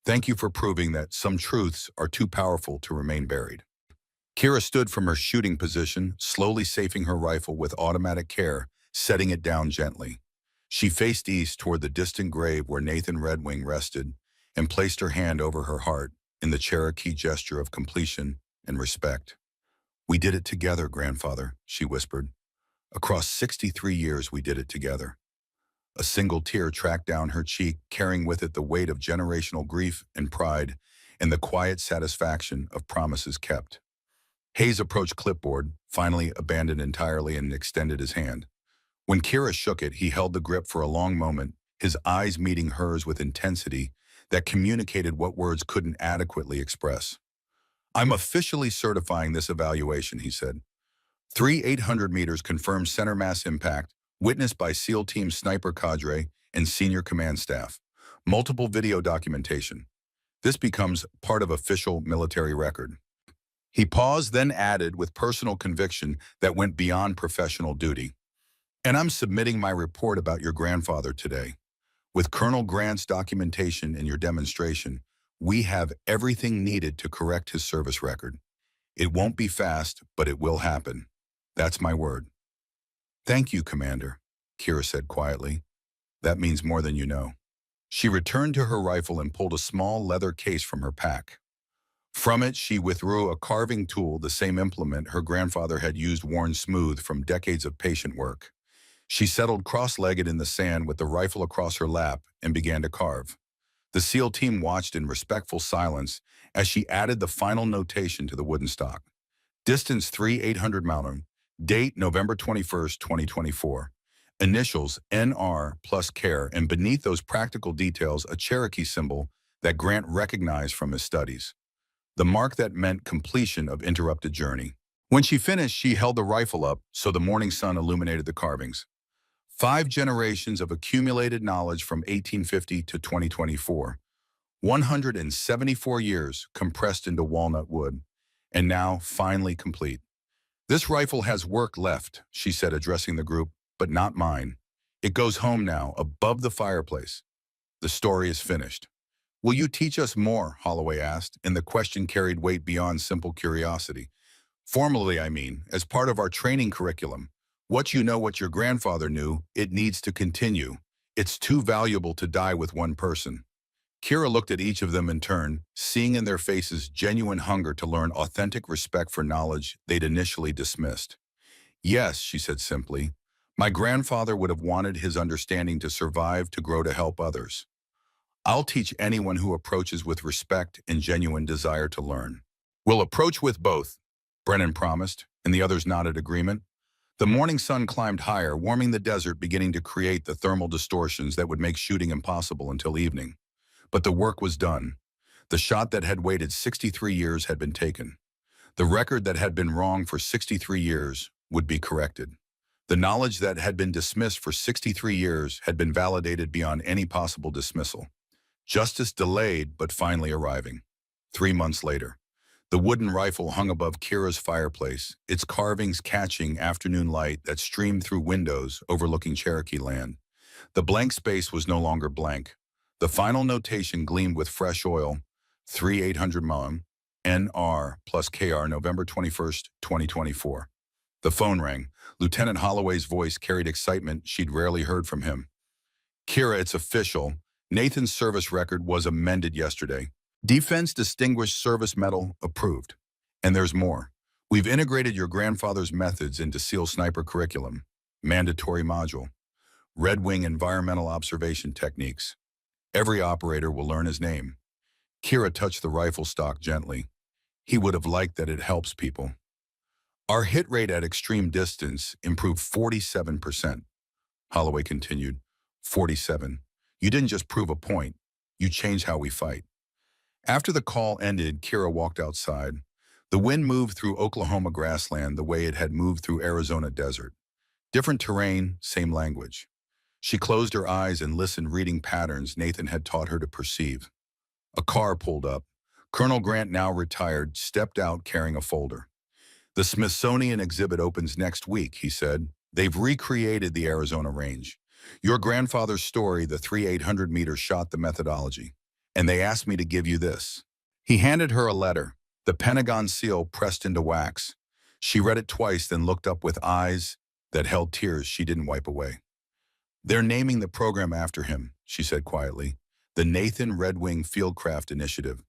Thank you for proving that some truths are too powerful to remain buried. Kira stood from her shooting position, slowly safing her rifle with automatic care, setting it down gently. She faced east toward the distant grave where Nathan Redwing rested and placed her hand over her heart in the Cherokee gesture of completion and respect. We did it together, grandfather, she whispered. Across 63 years, we did it together. A single tear tracked down her cheek, carrying with it the weight of generational grief and pride and the quiet satisfaction of promises kept. Hayes approached clipboard, finally abandoned entirely, and extended his hand. When Kira shook it, he held the grip for a long moment, his eyes meeting hers with intensity that communicated what words couldn't adequately express. I'm officially certifying this evaluation, he said. 3 800 meters confirmed center mass impact, witnessed by SEAL Team sniper cadre and senior command staff. Multiple video documentation. This becomes part of official military record. He paused, then added with personal conviction that went beyond professional duty. And I'm submitting my report about your grandfather today. With Colonel Grant's documentation and your demonstration, we have everything needed to correct his service record. It won't be fast, but it will happen. That's my word. Thank you, Commander, Kira said quietly. That means more than you know. She returned to her rifle and pulled a small leather case from her pack. From it, she withdrew a carving tool, the same implement her grandfather had used, worn smooth from decades of patient work. She settled cross-legged in the sand with the rifle across her lap and began to carve. The SEAL team watched in respectful silence as she added the final notation to the wooden stock. Distance 3 800 Mountain. Date November 21st, 2024. Initials NR plus care, and beneath those practical details, a Cherokee symbol that Grant recognized from his studies. The mark that meant completion of interrupted journey. When she finished, she held the rifle up so the morning sun illuminated the carvings. 5 generations of accumulated knowledge from 1850 to 2024. 174 years compressed into walnut wood, and now finally complete. This rifle has work left, she said, addressing the group, but not mine. It goes home now, above the fireplace. The story is finished. Will you teach us more? Holloway asked, and the question carried weight beyond simple curiosity. Formally, I mean, as part of our training curriculum. What you know, what your grandfather knew, it needs to continue. It's too valuable to die with one person. Kira looked at each of them in turn, seeing in their faces genuine hunger to learn, authentic respect for knowledge they'd initially dismissed. Yes, she said simply. My grandfather would have wanted his understanding to survive, to grow, to help others. I'll teach anyone who approaches with respect and genuine desire to learn. We'll approach with both, Brennan promised, and the others nodded agreement. The morning sun climbed higher, warming the desert, beginning to create the thermal distortions that would make shooting impossible until evening. But the work was done. The shot that had waited 63 years had been taken. The record that had been wrong for 63 years would be corrected. The knowledge that had been dismissed for 63 years had been validated beyond any possible dismissal. Justice delayed, but finally arriving. 3 months later, the wooden rifle hung above Kira's fireplace, its carvings catching afternoon light that streamed through windows overlooking Cherokee land. The blank space was no longer blank. The final notation gleamed with fresh oil, 3800 mm, NR plus KR, November 21st, 2024. The phone rang. Lieutenant Holloway's voice carried excitement she'd rarely heard from him. Kira, it's official. Nathan's service record was amended yesterday. Defense Distinguished Service Medal approved. And there's more. We've integrated your grandfather's methods into SEAL Sniper curriculum. Mandatory module. Red Wing environmental observation techniques. Every operator will learn his name. Kira touched the rifle stock gently. He would have liked that it helps people. Our hit rate at extreme distance improved 47%. Holloway continued. 47. You didn't just prove a point. You changed how we fight. After the call ended, Kira walked outside. The wind moved through Oklahoma grassland the way it had moved through Arizona desert. Different terrain, same language. She closed her eyes and listened, reading patterns Nathan had taught her to perceive. A car pulled up. Colonel Grant, now retired, stepped out carrying a folder. The Smithsonian exhibit opens next week, he said. They've recreated the Arizona range. Your grandfather's story, the 3,800-meter shot, the methodology. And they asked me to give you this. He handed her a letter, the Pentagon seal pressed into wax. She read it twice, then looked up with eyes that held tears she didn't wipe away. They're naming the program after him, she said quietly. The Nathan Red Wing Fieldcraft Initiative.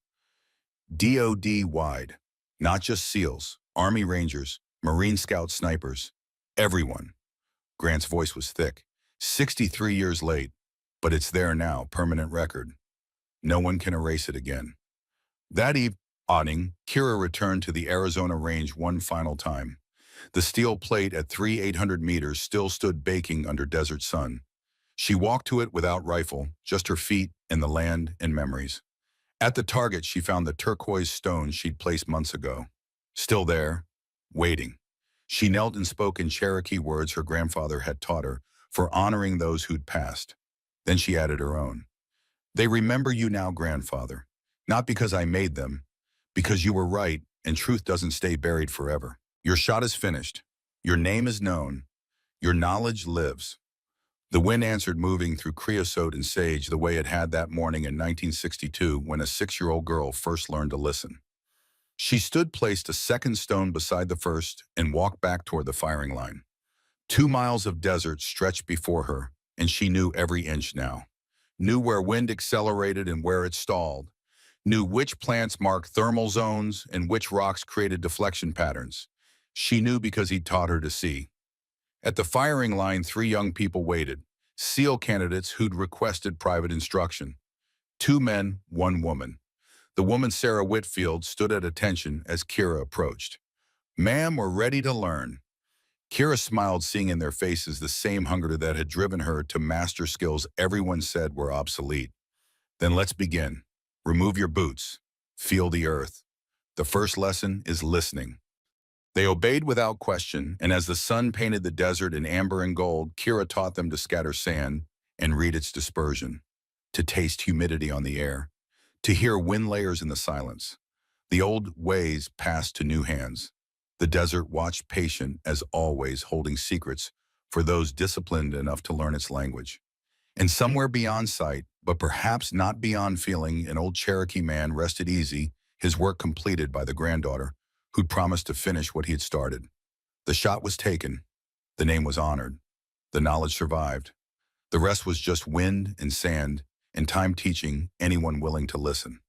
DOD-wide. Not just SEALs, Army Rangers, Marine Scout snipers. Everyone. Grant's voice was thick. 63 years late, but it's there now, permanent record. No one can erase it again. That evening, Kira returned to the Arizona range one final time. The steel plate at 3,800 meters still stood baking under desert sun. She walked to it without rifle, just her feet and the land and memories. At the target, she found the turquoise stone she'd placed months ago. Still there, waiting. She knelt and spoke in Cherokee words her grandfather had taught her for honoring those who'd passed. Then she added her own. They remember you now, grandfather. Not because I made them, because you were right and truth doesn't stay buried forever. Your shot is finished. Your name is known. Your knowledge lives. The wind answered, moving through creosote and sage the way it had that morning in 1962 when a 6-year-old girl first learned to listen. She stood, placed a second stone beside the first, and walked back toward the firing line. 2 miles of desert stretched before her, and she knew every inch now. Knew where wind accelerated and where it stalled. Knew which plants marked thermal zones and which rocks created deflection patterns. She knew because he'd taught her to see. At the firing line, 3 young people waited, SEAL candidates who'd requested private instruction. 2 men, 1 woman. The woman, Sarah Whitfield, stood at attention as Kira approached. Ma'am, we're ready to learn. Kira smiled, seeing in their faces the same hunger that had driven her to master skills everyone said were obsolete. Then let's begin. Remove your boots. Feel the earth. The first lesson is listening. They obeyed without question, and as the sun painted the desert in amber and gold, Kira taught them to scatter sand and read its dispersion, to taste humidity on the air, to hear wind layers in the silence. The old ways passed to new hands. The desert watched, patient as always, holding secrets for those disciplined enough to learn its language. And somewhere beyond sight, but perhaps not beyond feeling, an old Cherokee man rested easy, his work completed by the granddaughter, who'd promised to finish what he had started. The shot was taken. The name was honored. The knowledge survived. The rest was just wind and sand and time teaching anyone willing to listen.